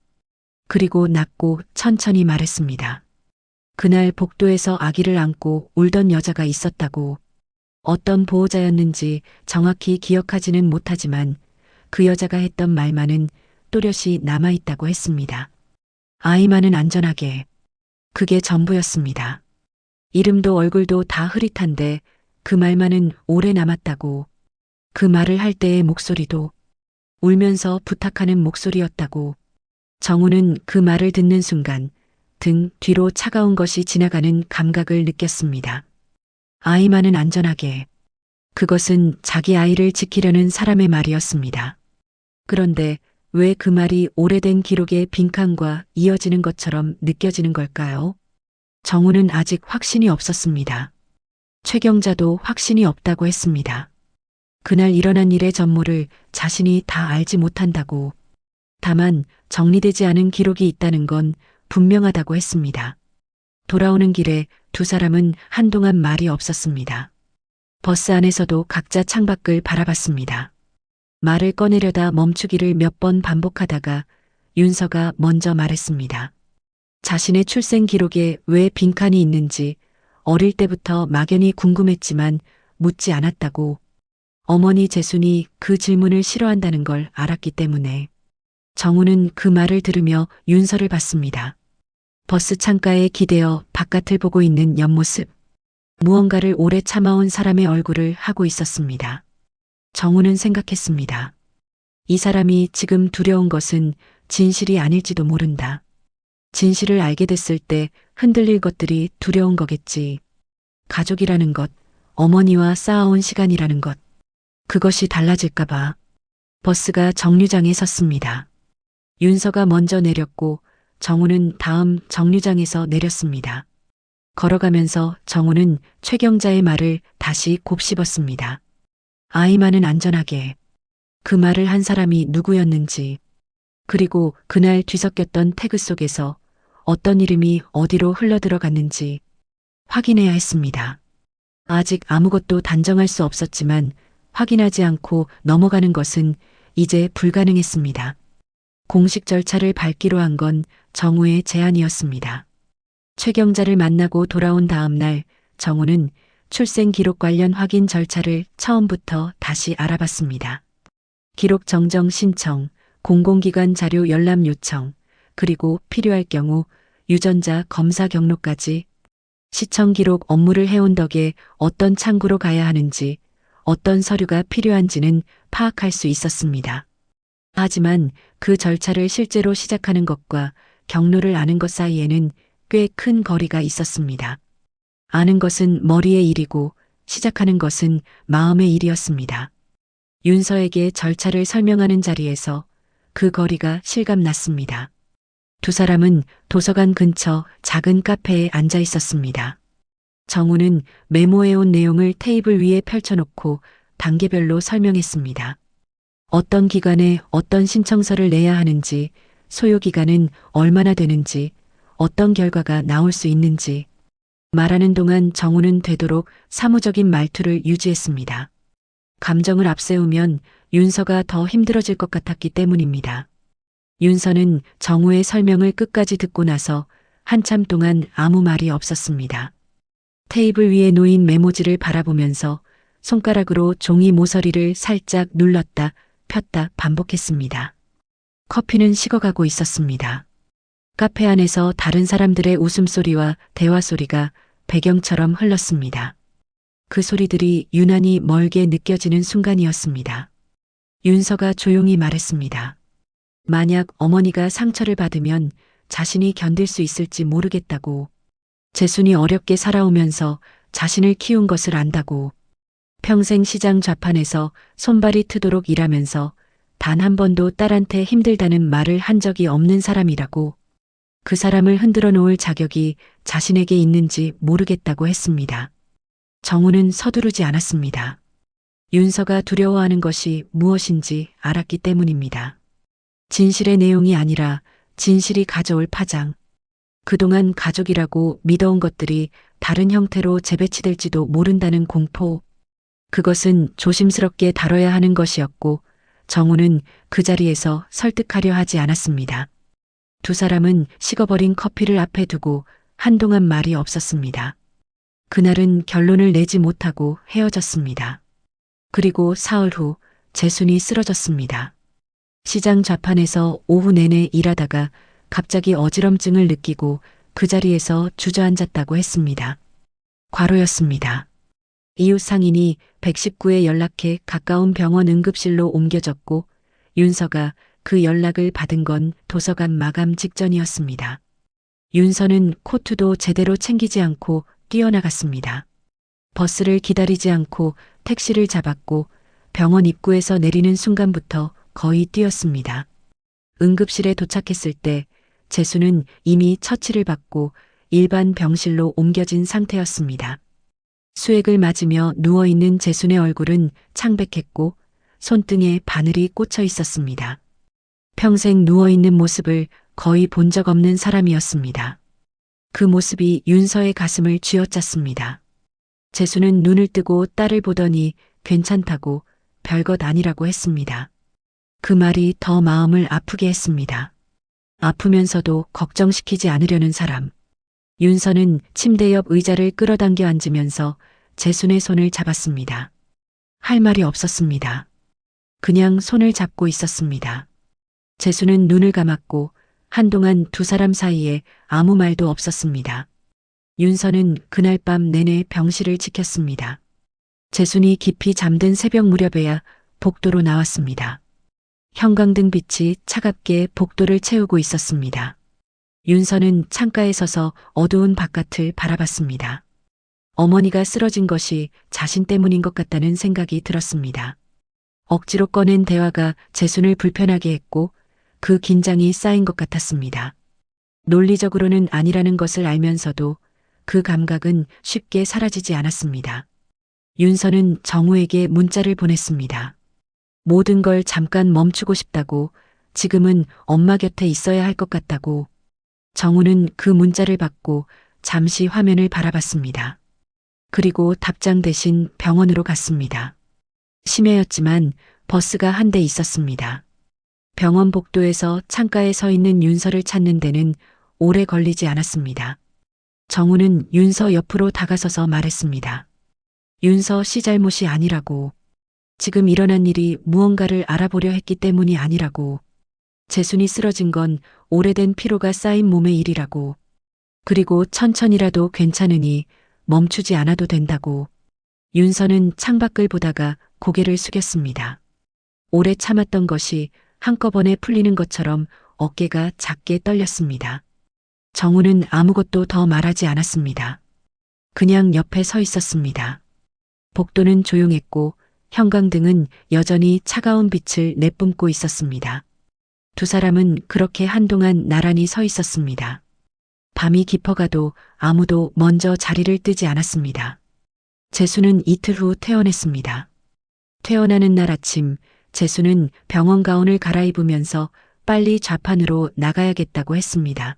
그리고 낮고 천천히 말했습니다. 그날 복도에서 아기를 안고 울던 여자가 있었다고. 어떤 보호자였는지 정확히 기억하지는 못하지만 그 여자가 했던 말만은 또렷이 남아있다고 했습니다. 아이만은 안전하게. 그게 전부였습니다. 이름도 얼굴도 다 흐릿한데 그 말만은 오래 남았다고. 그 말을 할 때의 목소리도 울면서 부탁하는 목소리였다고. 정우는 그 말을 듣는 순간 등 뒤로 차가운 것이 지나가는 감각을 느꼈습니다. 아이만은 안전하게. 그것은 자기 아이를 지키려는 사람의 말이었습니다. 그런데 왜 그 말이 오래된 기록의 빈칸과 이어지는 것처럼 느껴지는 걸까요? 정우는 아직 확신이 없었습니다. 최 경자도 확신이 없다고 했습니다. 그날 일어난 일의 전모를 자신이 다 알지 못한다고. 다만 정리되지 않은 기록이 있다는 건 분명하다고 했습니다. 돌아오는 길에 두 사람은 한동안 말이 없었습니다. 버스 안에서도 각자 창밖을 바라봤습니다. 말을 꺼내려다 멈추기를 몇 번 반복하다가 윤서가 먼저 말했습니다. 자신의 출생 기록에 왜 빈칸이 있는지 어릴 때부터 막연히 궁금했지만 묻지 않았다고. 어머니 재순이 그 질문을 싫어한다는 걸 알았기 때문에. 정우는 그 말을 들으며 윤서를 봤습니다. 버스 창가에 기대어 바깥을 보고 있는 옆모습. 무언가를 오래 참아온 사람의 얼굴을 하고 있었습니다. 정우는 생각했습니다. 이 사람이 지금 두려운 것은 진실이 아닐지도 모른다. 진실을 알게 됐을 때 흔들릴 것들이 두려운 거겠지. 가족이라는 것, 어머니와 쌓아온 시간이라는 것. 그것이 달라질까봐. 버스가 정류장에 섰습니다. 윤서가 먼저 내렸고 정우는 다음 정류장에서 내렸습니다. 걸어가면서 정우는 최 경자의 말을 다시 곱씹었습니다. 아이만은 안전하게. 그 말을 한 사람이 누구였는지, 그리고 그날 뒤섞였던 태그 속에서 어떤 이름이 어디로 흘러들어갔는지 확인해야 했습니다. 아직 아무것도 단정할 수 없었지만 확인하지 않고 넘어가는 것은 이제 불가능했습니다. 공식 절차를 밟기로 한 건 정우의 제안이었습니다. 최 경자를 만나고 돌아온 다음 날 정우는 출생 기록 관련 확인 절차를 처음부터 다시 알아봤습니다. 기록 정정 신청, 공공기관 자료 열람 요청, 그리고 필요할 경우 유전자 검사 경로까지. 시청 기록 업무를 해온 덕에 어떤 창구로 가야 하는지, 어떤 서류가 필요한지는 파악할 수 있었습니다. 하지만 그 절차를 실제로 시작하는 것과 경로를 아는 것 사이에는 꽤 큰 거리가 있었습니다. 아는 것은 머리의 일이고 시작하는 것은 마음의 일이었습니다. 윤서에게 절차를 설명하는 자리에서 그 거리가 실감났습니다. 두 사람은 도서관 근처 작은 카페에 앉아 있었습니다. 정우는 메모해온 내용을 테이블 위에 펼쳐놓고 단계별로 설명했습니다. 어떤 기간에 어떤 신청서를 내야 하는지, 소요 기간은 얼마나 되는지, 어떤 결과가 나올 수 있는지. 말하는 동안 정우는 되도록 사무적인 말투를 유지했습니다. 감정을 앞세우면 윤서가 더 힘들어질 것 같았기 때문입니다. 윤서는 정우의 설명을 끝까지 듣고 나서 한참 동안 아무 말이 없었습니다. 테이블 위에 놓인 메모지를 바라보면서 손가락으로 종이 모서리를 살짝 눌렀다 폈다 반복했습니다. 커피는 식어가고 있었습니다. 카페 안에서 다른 사람들의 웃음소리와 대화소리가 배경처럼 흘렀습니다. 그 소리들이 유난히 멀게 느껴지는 순간이었습니다. 윤서가 조용히 말했습니다. 만약 어머니가 상처를 받으면 자신이 견딜 수 있을지 모르겠다고. 재순이 어렵게 살아오면서 자신을 키운 것을 안다고. 평생 시장 좌판에서 손발이 트도록 일하면서 단 한 번도 딸한테 힘들다는 말을 한 적이 없는 사람이라고. 그 사람을 흔들어 놓을 자격이 자신에게 있는지 모르겠다고 했습니다. 정우는 서두르지 않았습니다. 윤서가 두려워하는 것이 무엇인지 알았기 때문입니다. 진실의 내용이 아니라 진실이 가져올 파장. 그동안 가족이라고 믿어온 것들이 다른 형태로 재배치될지도 모른다는 공포. 그것은 조심스럽게 다뤄야 하는 것이었고 정우는 그 자리에서 설득하려 하지 않았습니다. 두 사람은 식어버린 커피를 앞에 두고 한동안 말이 없었습니다. 그날은 결론을 내지 못하고 헤어졌습니다. 그리고 사흘 후 재순이 쓰러졌습니다. 시장 좌판에서 오후 내내 일하다가 갑자기 어지럼증을 느끼고 그 자리에서 주저앉았다고 했습니다. 과로였습니다. 이웃 상인이 119에 연락해 가까운 병원 응급실로 옮겨졌고 윤서가 그 연락을 받은 건 도서관 마감 직전이었습니다. 윤서는 코트도 제대로 챙기지 않고 뛰어나갔습니다. 버스를 기다리지 않고 택시를 잡았고 병원 입구에서 내리는 순간부터 거의 뛰었습니다. 응급실에 도착했을 때 재수는 이미 처치를 받고 일반 병실로 옮겨진 상태였습니다. 수액을 맞으며 누워있는 재순의 얼굴은 창백했고 손등에 바늘이 꽂혀 있었습니다. 평생 누워있는 모습을 거의 본 적 없는 사람이었습니다. 그 모습이 윤서의 가슴을 쥐어짰습니다. 재수는 눈을 뜨고 딸을 보더니 괜찮다고 별것 아니라고 했습니다. 그 말이 더 마음을 아프게 했습니다. 아프면서도 걱정시키지 않으려는 사람. 윤서는 침대 옆 의자를 끌어당겨 앉으면서 재순의 손을 잡았습니다. 할 말이 없었습니다. 그냥 손을 잡고 있었습니다. 재순은 눈을 감았고 한동안 두 사람 사이에 아무 말도 없었습니다. 윤서는 그날 밤 내내 병실을 지켰습니다. 재순이 깊이 잠든 새벽 무렵에야 복도로 나왔습니다. 형광등 빛이 차갑게 복도를 채우고 있었습니다. 윤서는 창가에 서서 어두운 바깥을 바라봤습니다. 어머니가 쓰러진 것이 자신 때문인 것 같다는 생각이 들었습니다. 억지로 꺼낸 대화가 재순을 불편하게 했고 그 긴장이 쌓인 것 같았습니다. 논리적으로는 아니라는 것을 알면서도 그 감각은 쉽게 사라지지 않았습니다. 윤서는 정우에게 문자를 보냈습니다. 모든 걸 잠깐 멈추고 싶다고, 지금은 엄마 곁에 있어야 할 것 같다고. 정우는 그 문자를 받고 잠시 화면을 바라봤습니다. 그리고 답장 대신 병원으로 갔습니다. 심야였지만 버스가 한 대 있었습니다. 병원 복도에서 창가에 서 있는 윤서를 찾는 데는 오래 걸리지 않았습니다. 정우는 윤서 옆으로 다가서서 말했습니다. 윤서 씨 잘못이 아니라고. 지금 일어난 일이 무언가를 알아보려 했기 때문이 아니라고. 재순이 쓰러진 건 오래된 피로가 쌓인 몸의 일이라고. 그리고 천천히라도 괜찮으니 멈추지 않아도 된다고. 윤서는 창밖을 보다가 고개를 숙였습니다. 오래 참았던 것이 한꺼번에 풀리는 것처럼 어깨가 작게 떨렸습니다. 정우는 아무것도 더 말하지 않았습니다. 그냥 옆에 서 있었습니다. 복도는 조용했고 형광등은 여전히 차가운 빛을 내뿜고 있었습니다. 두 사람은 그렇게 한동안 나란히 서 있었습니다. 밤이 깊어가도 아무도 먼저 자리를 뜨지 않았습니다. 재수는 이틀 후 퇴원했습니다. 퇴원하는 날 아침, 재수는 병원 가운을 갈아입으면서 빨리 좌판으로 나가야겠다고 했습니다.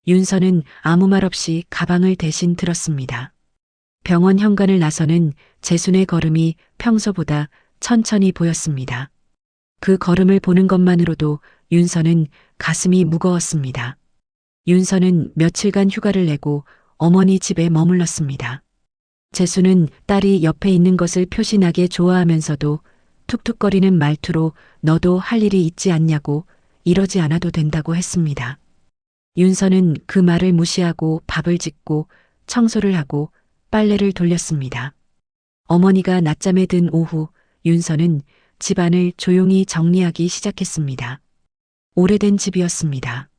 윤서는 아무 말 없이 가방을 대신 들었습니다. 병원 현관을 나서는 재순의 걸음이 평소보다 천천히 보였습니다. 그 걸음을 보는 것만으로도 윤서는 가슴이 무거웠습니다. 윤서는 며칠간 휴가를 내고 어머니 집에 머물렀습니다. 재수는 딸이 옆에 있는 것을 표신하게 좋아하면서도 툭툭거리는 말투로 너도 할 일이 있지 않냐고 이러지 않아도 된다고 했습니다. 윤서는 그 말을 무시하고 밥을 짓고 청소를 하고 빨래를 돌렸습니다. 어머니가 낮잠에 든 오후 윤서는 집안을 조용히 정리하기 시작했습니다. 오래된 집이었습니다.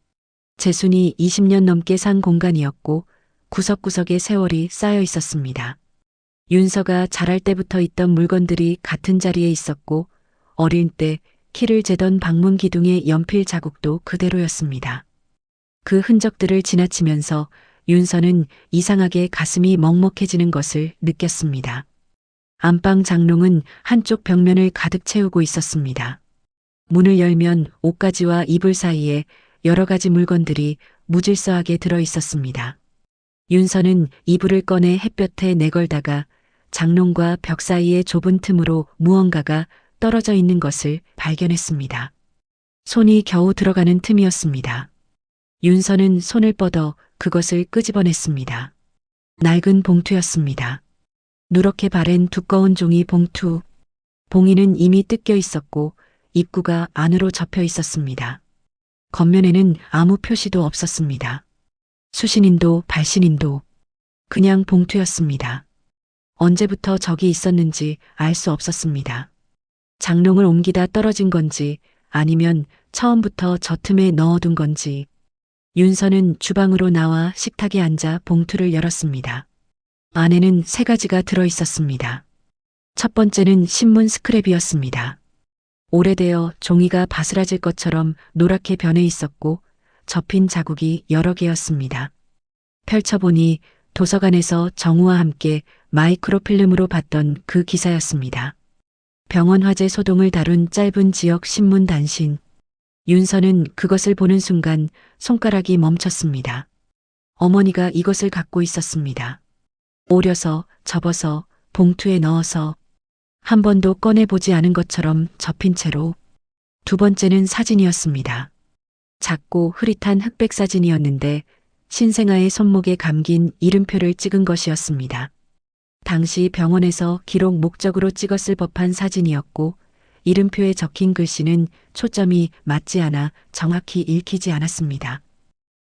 재순이 20년 넘게 산 공간이었고 구석구석에 세월이 쌓여 있었습니다. 윤서가 자랄 때부터 있던 물건들이 같은 자리에 있었고 어릴 때 키를 재던 방문 기둥의 연필 자국도 그대로였습니다. 그 흔적들을 지나치면서 윤서는 이상하게 가슴이 먹먹해지는 것을 느꼈습니다. 안방 장롱은 한쪽 벽면을 가득 채우고 있었습니다. 문을 열면 옷가지와 이불 사이에 여러 가지 물건들이 무질서하게 들어 있었습니다. 윤서는 이불을 꺼내 햇볕에 내걸다가 장롱과 벽 사이의 좁은 틈으로 무언가가 떨어져 있는 것을 발견했습니다. 손이 겨우 들어가는 틈이었습니다. 윤서는 손을 뻗어 그것을 끄집어냈습니다. 낡은 봉투였습니다. 누렇게 바랜 두꺼운 종이 봉투. 봉이는 이미 뜯겨 있었고 입구가 안으로 접혀 있었습니다. 겉면에는 아무 표시도 없었습니다. 수신인도 발신인도 그냥 봉투였습니다. 언제부터 적이 있었는지 알 수 없었습니다. 장롱을 옮기다 떨어진 건지 아니면 처음부터 저 틈에 넣어둔 건지. 윤서는 주방으로 나와 식탁에 앉아 봉투를 열었습니다. 안에는 3가지가 들어 있었습니다. 첫 번째는 신문 스크랩이었습니다. 오래되어 종이가 바스라질 것처럼 노랗게 변해 있었고 접힌 자국이 여러 개였습니다. 펼쳐보니 도서관에서 정우와 함께 마이크로필름으로 봤던 그 기사였습니다. 병원 화재 소동을 다룬 짧은 지역 신문 단신. 윤서는 그것을 보는 순간 손가락이 멈췄습니다. 어머니가 이것을 갖고 있었습니다. 오려서 접어서 봉투에 넣어서 한 번도 꺼내보지 않은 것처럼 접힌 채로. 두 번째는 사진이었습니다. 작고 흐릿한 흑백 사진이었는데 신생아의 손목에 감긴 이름표를 찍은 것이었습니다. 당시 병원에서 기록 목적으로 찍었을 법한 사진이었고 이름표에 적힌 글씨는 초점이 맞지 않아 정확히 읽히지 않았습니다.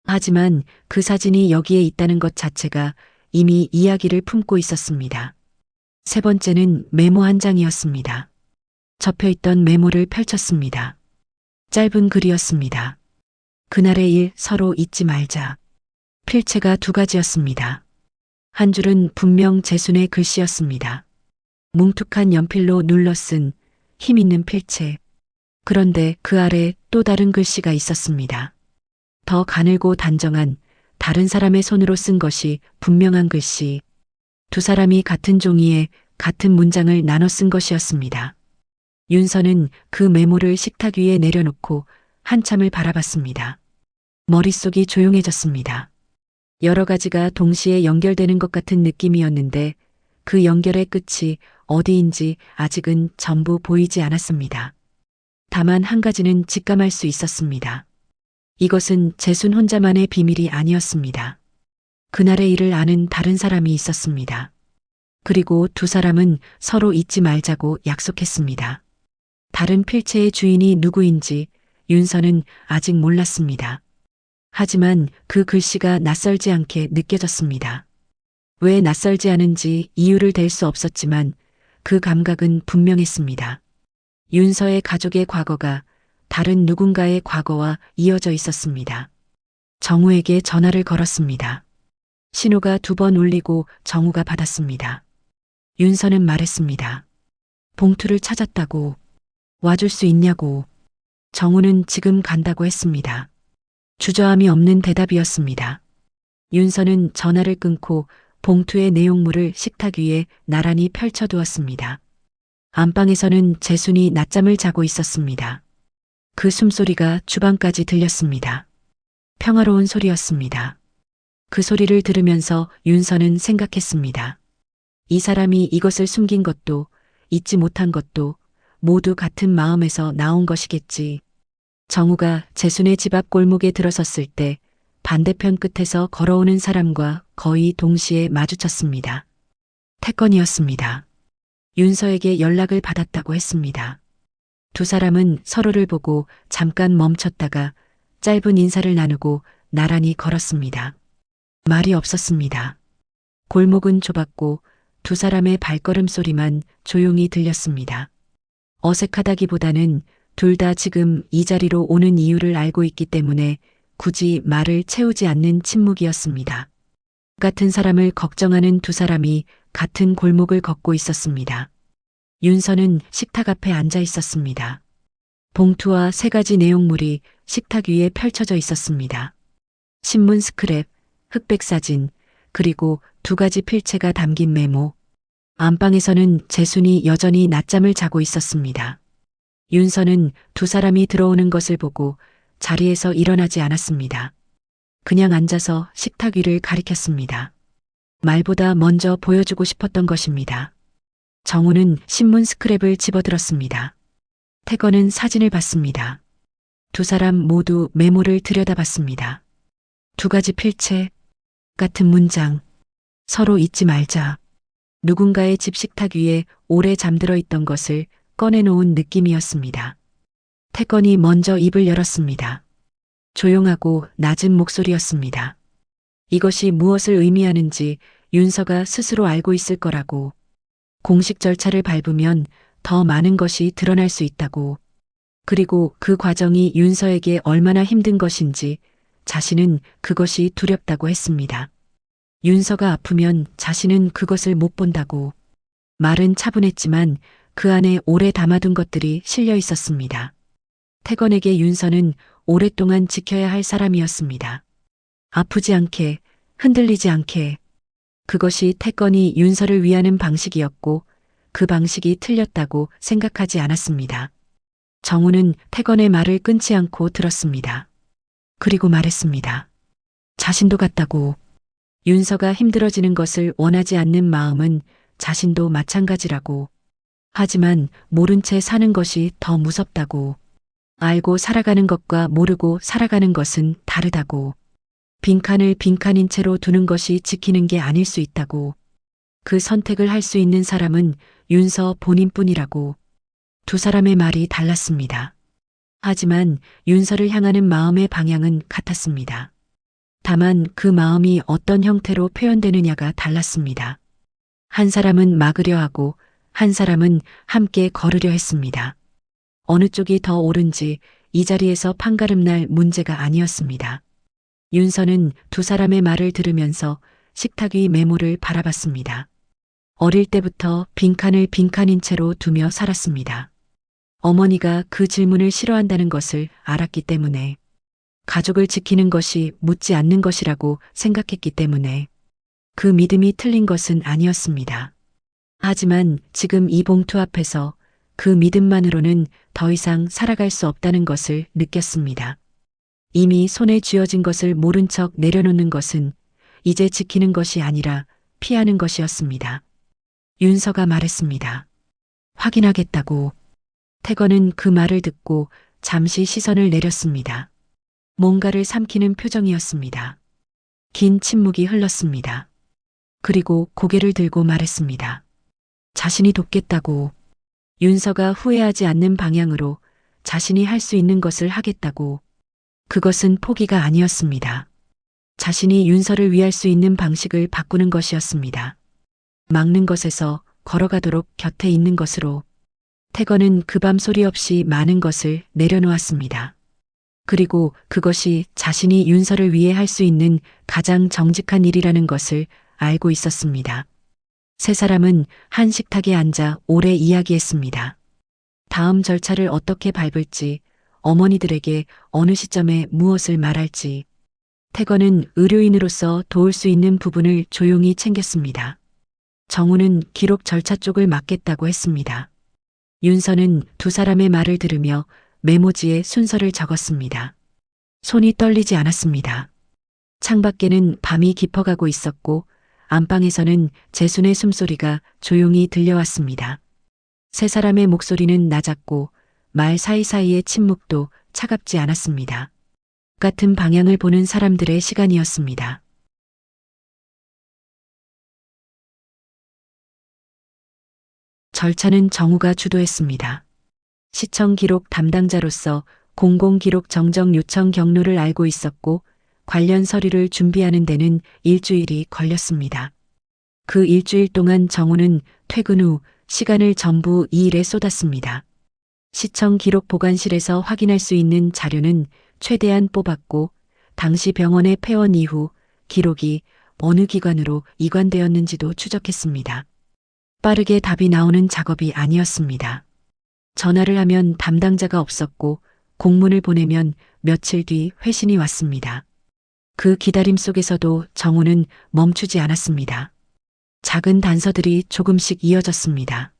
하지만 그 사진이 여기에 있다는 것 자체가 이미 이야기를 품고 있었습니다. 세 번째는 메모 한 장이었습니다. 접혀있던 메모를 펼쳤습니다. 짧은 글이었습니다. 그날의 일 서로 잊지 말자. 필체가 2가지였습니다. 한 줄은 분명 재순의 글씨였습니다. 뭉툭한 연필로 눌러 쓴 힘있는 필체. 그런데 그 아래 또 다른 글씨가 있었습니다. 더 가늘고 단정한 다른 사람의 손으로 쓴 것이 분명한 글씨. 2사람이 같은 종이에 같은 문장을 나눠 쓴 것이었습니다. 윤서는 그 메모를 식탁 위에 내려놓고 한참을 바라봤습니다. 머릿속이 조용해졌습니다. 여러 가지가 동시에 연결되는 것 같은 느낌이었는데 그 연결의 끝이 어디인지 아직은 전부 보이지 않았습니다. 다만 한 가지는 직감할 수 있었습니다. 이것은 재순 혼자만의 비밀이 아니었습니다. 그날의 일을 아는 다른 사람이 있었습니다. 그리고 2사람은 서로 잊지 말자고 약속했습니다. 다른 필체의 주인이 누구인지 윤서는 아직 몰랐습니다. 하지만 그 글씨가 낯설지 않게 느껴졌습니다. 왜 낯설지 않은지 이유를 댈 수 없었지만 그 감각은 분명했습니다. 윤서의 가족의 과거가 다른 누군가의 과거와 이어져 있었습니다. 정우에게 전화를 걸었습니다. 신호가 2번 울리고 정우가 받았습니다. 윤서는 말했습니다. 봉투를 찾았다고. 와줄 수 있냐고. 정우는 지금 간다고 했습니다. 주저함이 없는 대답이었습니다. 윤서는 전화를 끊고 봉투의 내용물을 식탁 위에 나란히 펼쳐두었습니다. 안방에서는 재순이 낮잠을 자고 있었습니다. 그 숨소리가 주방까지 들렸습니다. 평화로운 소리였습니다. 그 소리를 들으면서 윤서는 생각했습니다. 이 사람이 이것을 숨긴 것도 잊지 못한 것도 모두 같은 마음에서 나온 것이겠지. 정우가 재순의 집 앞 골목에 들어섰을 때 반대편 끝에서 걸어오는 사람과 거의 동시에 마주쳤습니다. 태건이었습니다. 윤서에게 연락을 받았다고 했습니다. 두 사람은 서로를 보고 잠깐 멈췄다가 짧은 인사를 나누고 나란히 걸었습니다. 말이 없었습니다. 골목은 좁았고 두 사람의 발걸음 소리만 조용히 들렸습니다. 어색하다기보다는 둘 다 지금 이 자리로 오는 이유를 알고 있기 때문에 굳이 말을 채우지 않는 침묵이었습니다. 같은 사람을 걱정하는 두 사람이 같은 골목을 걷고 있었습니다. 윤서는 식탁 앞에 앉아 있었습니다. 봉투와 3가지 내용물이 식탁 위에 펼쳐져 있었습니다. 신문 스크랩, 흑백 사진, 그리고 2가지 필체가 담긴 메모. 안방에서는 재순이 여전히 낮잠을 자고 있었습니다. 윤서는 두 사람이 들어오는 것을 보고 자리에서 일어나지 않았습니다. 그냥 앉아서 식탁 위를 가리켰습니다. 말보다 먼저 보여주고 싶었던 것입니다. 정우는 신문 스크랩을 집어들었습니다. 태건은 사진을 봤습니다. 두 사람 모두 메모를 들여다봤습니다. 2가지 필체, 같은 문장, 서로 잊지 말자. 누군가의 집 식탁 위에 오래 잠들어 있던 것을 꺼내놓은 느낌이었습니다. 태건이 먼저 입을 열었습니다. 조용하고 낮은 목소리였습니다. 이것이 무엇을 의미하는지 윤서가 스스로 알고 있을 거라고. 공식 절차를 밟으면 더 많은 것이 드러날 수 있다고. 그리고 그 과정이 윤서에게 얼마나 힘든 것인지 자신은 그것이 두렵다고 했습니다. 윤서가 아프면 자신은 그것을 못 본다고. 말은 차분했지만 그 안에 오래 담아둔 것들이 실려 있었습니다. 태건에게 윤서는 오랫동안 지켜야 할 사람이었습니다. 아프지 않게, 흔들리지 않게. 그것이 태건이 윤서를 위하는 방식이었고 그 방식이 틀렸다고 생각하지 않았습니다. 정우는 태건의 말을 끊지 않고 들었습니다. 그리고 말했습니다. 자신도 같다고. 윤서가 힘들어지는 것을 원하지 않는 마음은 자신도 마찬가지라고. 하지만 모른 채 사는 것이 더 무섭다고. 알고 살아가는 것과 모르고 살아가는 것은 다르다고. 빈칸을 빈칸인 채로 두는 것이 지키는 게 아닐 수 있다고. 그 선택을 할 수 있는 사람은 윤서 본인뿐이라고. 두 사람의 말이 달랐습니다. 하지만 윤서를 향하는 마음의 방향은 같았습니다. 다만 그 마음이 어떤 형태로 표현되느냐가 달랐습니다. 한 사람은 막으려 하고 한 사람은 함께 걸으려 했습니다. 어느 쪽이 더 옳은지 이 자리에서 판가름날 문제가 아니었습니다. 윤서는 두 사람의 말을 들으면서 식탁 위 메모를 바라봤습니다. 어릴 때부터 빈칸을 빈칸인 채로 두며 살았습니다. 어머니가 그 질문을 싫어한다는 것을 알았기 때문에, 가족을 지키는 것이 묻지 않는 것이라고 생각했기 때문에 그 믿음이 틀린 것은 아니었습니다. 하지만 지금 이 봉투 앞에서 그 믿음만으로는 더 이상 살아갈 수 없다는 것을 느꼈습니다. 이미 손에 쥐어진 것을 모른 척 내려놓는 것은 이제 지키는 것이 아니라 피하는 것이었습니다. 윤서가 말했습니다. 확인하겠다고. 태건은 그 말을 듣고 잠시 시선을 내렸습니다. 뭔가를 삼키는 표정이었습니다. 긴 침묵이 흘렀습니다. 그리고 고개를 들고 말했습니다. 자신이 돕겠다고. 윤서가 후회하지 않는 방향으로 자신이 할 수 있는 것을 하겠다고. 그것은 포기가 아니었습니다. 자신이 윤서를 위할 수 있는 방식을 바꾸는 것이었습니다. 막는 것에서 걸어가도록 곁에 있는 것으로. 태건은 그 밤 소리 없이 많은 것을 내려놓았습니다. 그리고 그것이 자신이 윤서를 위해 할 수 있는 가장 정직한 일이라는 것을 알고 있었습니다. 세 사람은 한 식탁에 앉아 오래 이야기했습니다. 다음 절차를 어떻게 밟을지, 어머니들에게 어느 시점에 무엇을 말할지. 태건은 의료인으로서 도울 수 있는 부분을 조용히 챙겼습니다. 정우는 기록 절차 쪽을 맡겠다고 했습니다. 윤서는 두 사람의 말을 들으며 메모지에 순서를 적었습니다. 손이 떨리지 않았습니다. 창밖에는 밤이 깊어가고 있었고 안방에서는 재순의 숨소리가 조용히 들려왔습니다. 세 사람의 목소리는 낮았고 말 사이사이의 침묵도 차갑지 않았습니다. 같은 방향을 보는 사람들의 시간이었습니다. 절차는 정우가 주도했습니다. 시청 기록 담당자로서 공공기록 정정 요청 경로를 알고 있었고 관련 서류를 준비하는 데는 일주일이 걸렸습니다. 그 일주일 동안 정우는 퇴근 후 시간을 전부 이 일에 쏟았습니다. 시청 기록 보관실에서 확인할 수 있는 자료는 최대한 뽑았고 당시 병원에 폐원 이후 기록이 어느 기관으로 이관되었는지도 추적했습니다. 빠르게 답이 나오는 작업이 아니었습니다. 전화를 하면 담당자가 없었고 공문을 보내면 며칠 뒤 회신이 왔습니다. 그 기다림 속에서도 정우는 멈추지 않았습니다. 작은 단서들이 조금씩 이어졌습니다.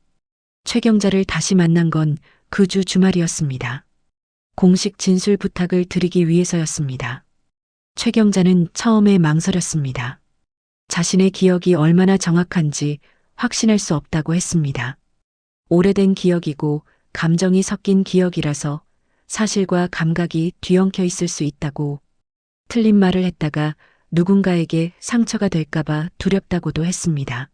최경자를 다시 만난 건 그 주 주말이었습니다. 공식 진술 부탁을 드리기 위해서였습니다. 최경자는 처음에 망설였습니다. 자신의 기억이 얼마나 정확한지 확신할 수 없다고 했습니다. 오래된 기억이고 감정이 섞인 기억이라서 사실과 감각이 뒤엉켜 있을 수 있다고, 틀린 말을 했다가 누군가에게 상처가 될까봐 두렵다고도 했습니다.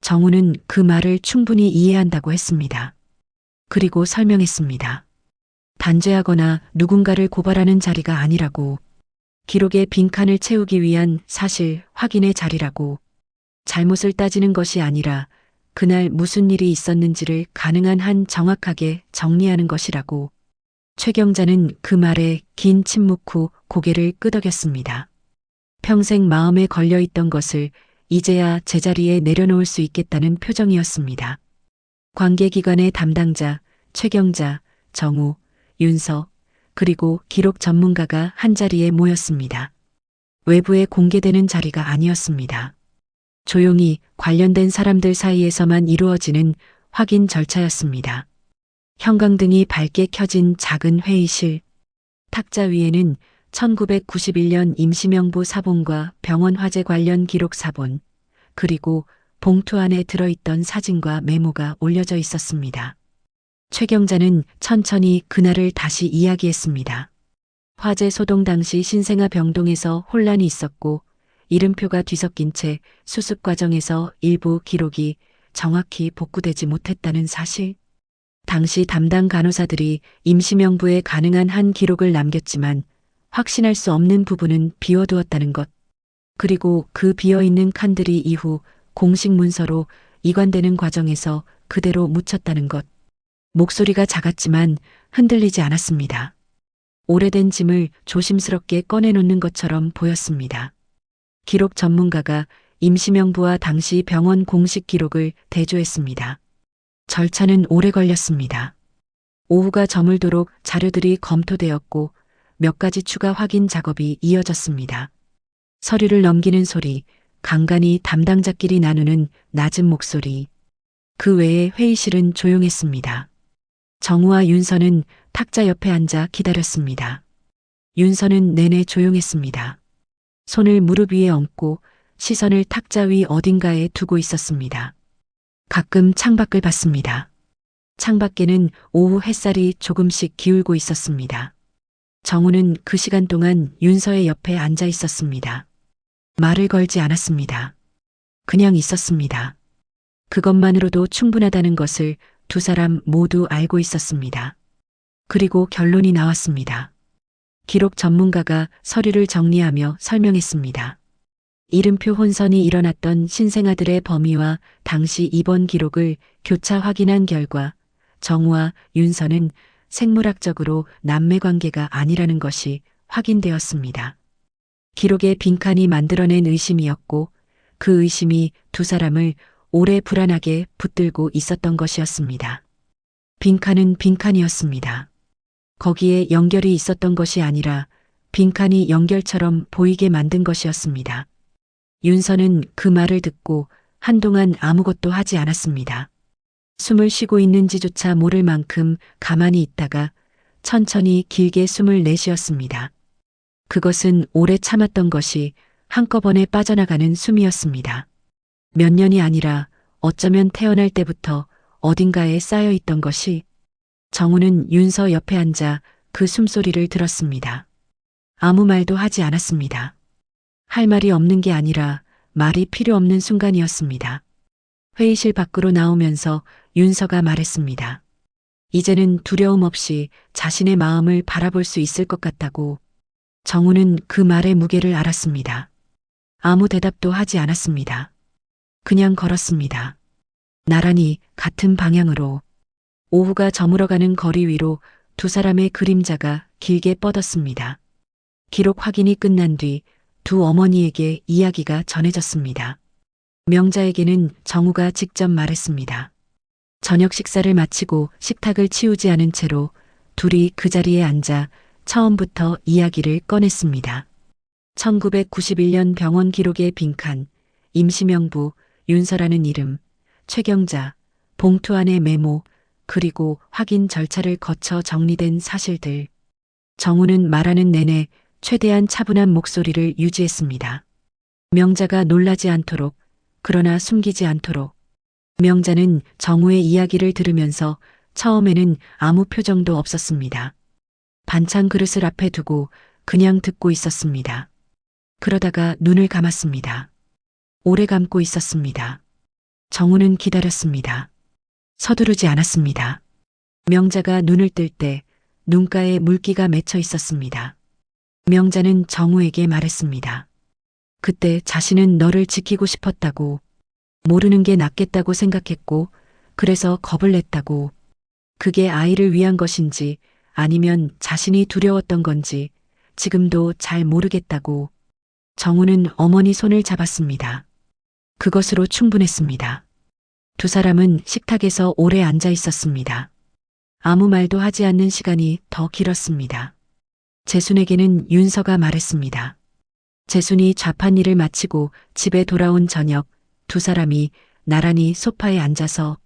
정우는 그 말을 충분히 이해한다고 했습니다. 그리고 설명했습니다. 단죄하거나 누군가를 고발하는 자리가 아니라고, 기록의 빈칸을 채우기 위한 사실 확인의 자리라고, 잘못을 따지는 것이 아니라 그날 무슨 일이 있었는지를 가능한 한 정확하게 정리하는 것이라고. 최경자는 그 말에 긴 침묵 후 고개를 끄덕였습니다. 평생 마음에 걸려있던 것을 이제야 제자리에 내려놓을 수 있겠다는 표정이었습니다. 관계기관의 담당자, 최경자, 정우, 윤서, 그리고 기록 전문가가 한자리에 모였습니다. 외부에 공개되는 자리가 아니었습니다. 조용히 관련된 사람들 사이에서만 이루어지는 확인 절차였습니다. 형광등이 밝게 켜진 작은 회의실. 탁자 위에는 1991년 임시명부 사본과 병원 화재 관련 기록 사본, 그리고 봉투 안에 들어있던 사진과 메모가 올려져 있었습니다. 최경자는 천천히 그날을 다시 이야기했습니다. 화재 소동 당시 신생아 병동에서 혼란이 있었고 이름표가 뒤섞인 채 수습 과정에서 일부 기록이 정확히 복구되지 못했다는 사실. 당시 담당 간호사들이 임시명부에 가능한 한 기록을 남겼지만 확신할 수 없는 부분은 비워두었다는 것. 그리고 그 비어있는 칸들이 이후 공식 문서로 이관되는 과정에서 그대로 묻혔다는 것. 목소리가 작았지만 흔들리지 않았습니다. 오래된 짐을 조심스럽게 꺼내놓는 것처럼 보였습니다. 기록 전문가가 임시명부와 당시 병원 공식 기록을 대조했습니다. 절차는 오래 걸렸습니다. 오후가 저물도록 자료들이 검토되었고 몇 가지 추가 확인 작업이 이어졌습니다. 서류를 넘기는 소리, 간간히 담당자끼리 나누는 낮은 목소리. 그 외에 회의실은 조용했습니다. 정우와 윤서는 탁자 옆에 앉아 기다렸습니다. 윤서는 내내 조용했습니다. 손을 무릎 위에 얹고 시선을 탁자 위 어딘가에 두고 있었습니다. 가끔 창밖을 봤습니다. 창밖에는 오후 햇살이 조금씩 기울고 있었습니다. 정우는 그 시간 동안 윤서의 옆에 앉아 있었습니다. 말을 걸지 않았습니다. 그냥 있었습니다. 그것만으로도 충분하다는 것을 두 사람 모두 알고 있었습니다. 그리고 결론이 나왔습니다. 기록 전문가가 서류를 정리하며 설명했습니다. 이름표 혼선이 일어났던 신생아들의 범위와 당시 입원 기록을 교차 확인한 결과 정우와 윤서는 생물학적으로 남매 관계가 아니라는 것이 확인되었습니다. 기록의 빈칸이 만들어낸 의심이었고 그 의심이 두 사람을 오래 불안하게 붙들고 있었던 것이었습니다. 빈칸은 빈칸이었습니다. 거기에 연결이 있었던 것이 아니라 빈칸이 연결처럼 보이게 만든 것이었습니다. 윤서는 그 말을 듣고 한동안 아무것도 하지 않았습니다. 숨을 쉬고 있는지조차 모를 만큼 가만히 있다가 천천히 길게 숨을 내쉬었습니다. 그것은 오래 참았던 것이 한꺼번에 빠져나가는 숨이었습니다. 몇 년이 아니라 어쩌면 태어날 때부터 어딘가에 쌓여 있던 것이. 정우는 윤서 옆에 앉아 그 숨소리를 들었습니다. 아무 말도 하지 않았습니다. 할 말이 없는 게 아니라 말이 필요 없는 순간이었습니다. 회의실 밖으로 나오면서 윤서가 말했습니다. 이제는 두려움 없이 자신의 마음을 바라볼 수 있을 것 같다고. 정우는 그 말의 무게를 알았습니다. 아무 대답도 하지 않았습니다. 그냥 걸었습니다. 나란히 같은 방향으로. 오후가 저물어가는 거리 위로 두 사람의 그림자가 길게 뻗었습니다. 기록 확인이 끝난 뒤 두 어머니에게 이야기가 전해졌습니다. 명자에게는 정우가 직접 말했습니다. 저녁 식사를 마치고 식탁을 치우지 않은 채로 둘이 그 자리에 앉아 처음부터 이야기를 꺼냈습니다. 1991년 병원 기록의 빈칸, 임시명부, 윤서라는 이름, 최경자, 봉투 안의 메모, 그리고 확인 절차를 거쳐 정리된 사실들. 정우는 말하는 내내 최대한 차분한 목소리를 유지했습니다. 명자가 놀라지 않도록, 그러나 숨기지 않도록. 명자는 정우의 이야기를 들으면서 처음에는 아무 표정도 없었습니다. 반찬 그릇을 앞에 두고 그냥 듣고 있었습니다. 그러다가 눈을 감았습니다. 오래 감고 있었습니다. 정우는 기다렸습니다. 서두르지 않았습니다. 명자가 눈을 뜰 때 눈가에 물기가 맺혀 있었습니다. 명자는 정우에게 말했습니다. 그때 자신은 너를 지키고 싶었다고. 모르는 게 낫겠다고 생각했고, 그래서 겁을 냈다고. 그게 아이를 위한 것인지 아니면 자신이 두려웠던 건지 지금도 잘 모르겠다고. 정우는 어머니 손을 잡았습니다. 그것으로 충분했습니다. 두 사람은 식탁에서 오래 앉아 있었습니다. 아무 말도 하지 않는 시간이 더 길었습니다. 재순에게는 윤서가 말했습니다. 재순이 좌판 일을 마치고 집에 돌아온 저녁 두 사람이 나란히 소파에 앉아서.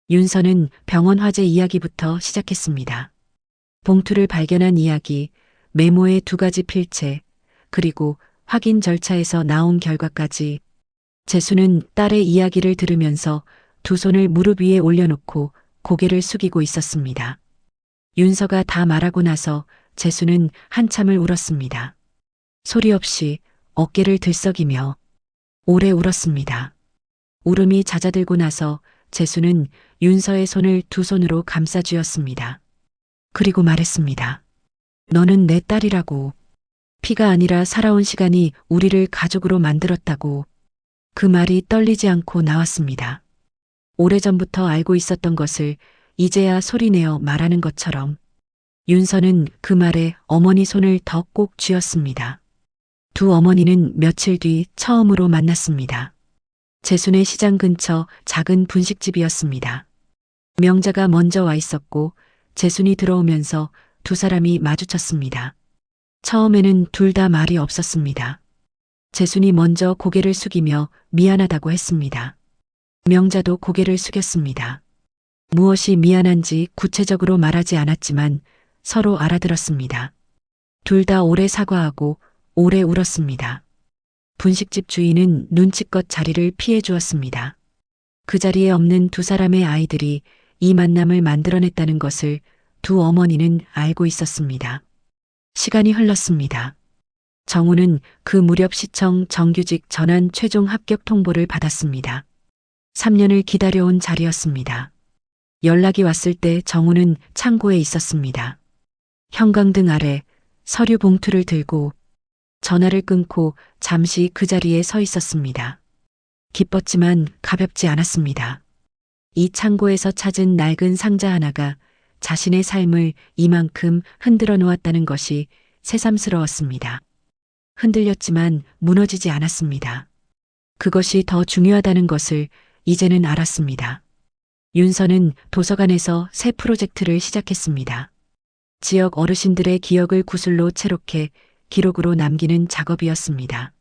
윤서는 병원 화재 이야기부터 시작했습니다. 봉투를 발견한 이야기, 메모의 두 가지 필체, 그리고 확인 절차에서 나온 결과까지. 재수는 딸의 이야기를 들으면서 두 손을 무릎 위에 올려놓고 고개를 숙이고 있었습니다. 윤서가 다 말하고 나서 재수는 한참을 울었습니다. 소리 없이 어깨를 들썩이며 오래 울었습니다. 울음이 잦아들고 나서 재수는 윤서의 손을 두 손으로 감싸쥐었습니다. 그리고 말했습니다. 너는 내 딸이라고. 피가 아니라 살아온 시간이 우리를 가족으로 만들었다고. 그 말이 떨리지 않고 나왔습니다. 오래전부터 알고 있었던 것을 이제야 소리내어 말하는 것처럼. 윤서는 그 말에 어머니 손을 더 꼭 쥐었습니다. 두 어머니는 며칠 뒤 처음으로 만났습니다. 재순의 시장 근처 작은 분식집이었습니다. 명자가 먼저 와 있었고 재순이 들어오면서 두 사람이 마주쳤습니다. 처음에는 둘 다 말이 없었습니다. 재순이 먼저 고개를 숙이며 미안하다고 했습니다. 명자도 고개를 숙였습니다. 무엇이 미안한지 구체적으로 말하지 않았지만 서로 알아들었습니다. 둘 다 오래 사과하고 오래 울었습니다. 분식집 주인은 눈치껏 자리를 피해 주었습니다. 그 자리에 없는 두 사람의 아이들이 이 만남을 만들어냈다는 것을 두 어머니는 알고 있었습니다. 시간이 흘렀습니다. 정우는 그 무렵 시청 정규직 전환 최종 합격 통보를 받았습니다. 3년을 기다려온 자리였습니다. 연락이 왔을 때 정우는 창고에 있었습니다. 형광등 아래 서류 봉투를 들고 전화를 끊고 잠시 그 자리에 서 있었습니다. 기뻤지만 가볍지 않았습니다. 이 창고에서 찾은 낡은 상자 하나가 자신의 삶을 이만큼 흔들어 놓았다는 것이 새삼스러웠습니다. 흔들렸지만 무너지지 않았습니다. 그것이 더 중요하다는 것을 이제는 알았습니다. 윤서는 도서관에서 새 프로젝트를 시작했습니다. 지역 어르신들의 기억을 구슬로 채록해 기록으로 남기는 작업이었습니다.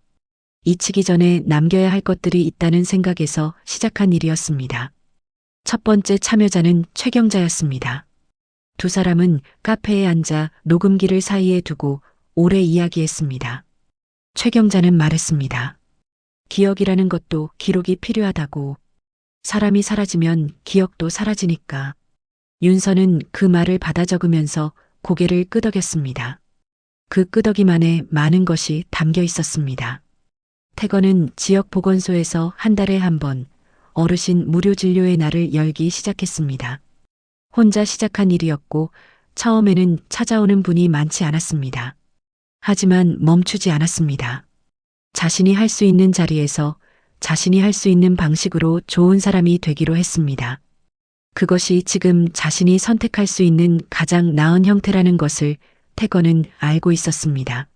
잊히기 전에 남겨야 할 것들이 있다는 생각에서 시작한 일이었습니다. 첫 번째 참여자는 최경자였습니다. 두 사람은 카페에 앉아 녹음기를 사이에 두고 오래 이야기했습니다. 최경자는 말했습니다. 기억이라는 것도 기록이 필요하다고. 사람이 사라지면 기억도 사라지니까. 윤서는 그 말을 받아 적으면서 고개를 끄덕였습니다. 그 끄덕이만에 많은 것이 담겨 있었습니다. 태건은 지역 보건소에서 한 달에 한 번 어르신 무료 진료의 날을 열기 시작했습니다. 혼자 시작한 일이었고 처음에는 찾아오는 분이 많지 않았습니다. 하지만 멈추지 않았습니다. 자신이 할 수 있는 자리에서 자신이 할 수 있는 방식으로 좋은 사람이 되기로 했습니다. 그것이 지금 자신이 선택할 수 있는 가장 나은 형태라는 것을 태건은 알고 있었습니다.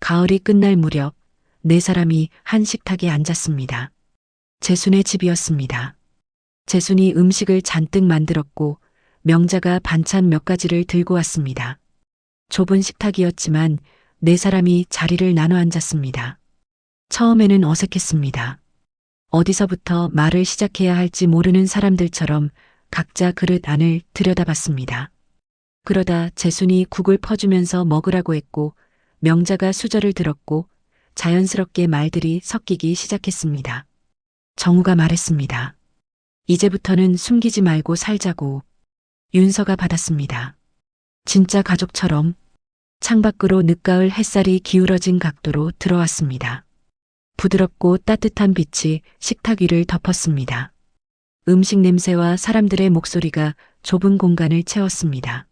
가을이 끝날 무렵 네 사람이 한 식탁에 앉았습니다. 재순의 집이었습니다. 재순이 음식을 잔뜩 만들었고 명자가 반찬 몇 가지를 들고 왔습니다. 좁은 식탁이었지만 네 사람이 자리를 나눠 앉았습니다. 처음에는 어색했습니다. 어디서부터 말을 시작해야 할지 모르는 사람들처럼 각자 그릇 안을 들여다봤습니다. 그러다 재순이 국을 퍼주면서 먹으라고 했고 명자가 수저를 들었고 자연스럽게 말들이 섞이기 시작했습니다. 정우가 말했습니다. 이제부터는 숨기지 말고 살자고. 윤서가 받았습니다. 진짜 가족처럼. 창밖으로 늦가을 햇살이 기울어진 각도로 들어왔습니다. 부드럽고 따뜻한 빛이 식탁 위를 덮었습니다. 음식 냄새와 사람들의 목소리가 좁은 공간을 채웠습니다.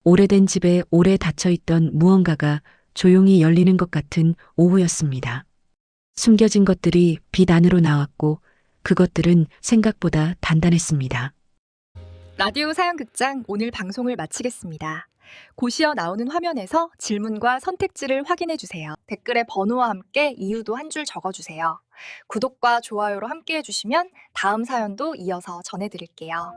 오래된 집에 오래 닫혀있던 무언가가 조용히 열리는 것 같은 오후였습니다. 숨겨진 것들이 빛 안으로 나왔고 그것들은 생각보다 단단했습니다. 라디오 사연극장 오늘 방송을 마치겠습니다. 고시어 나오는 화면에서 질문과 선택지를 확인해 주세요. 댓글에 번호와 함께 이유도 한 줄 적어주세요. 구독과 좋아요로 함께 해주시면 다음 사연도 이어서 전해드릴게요.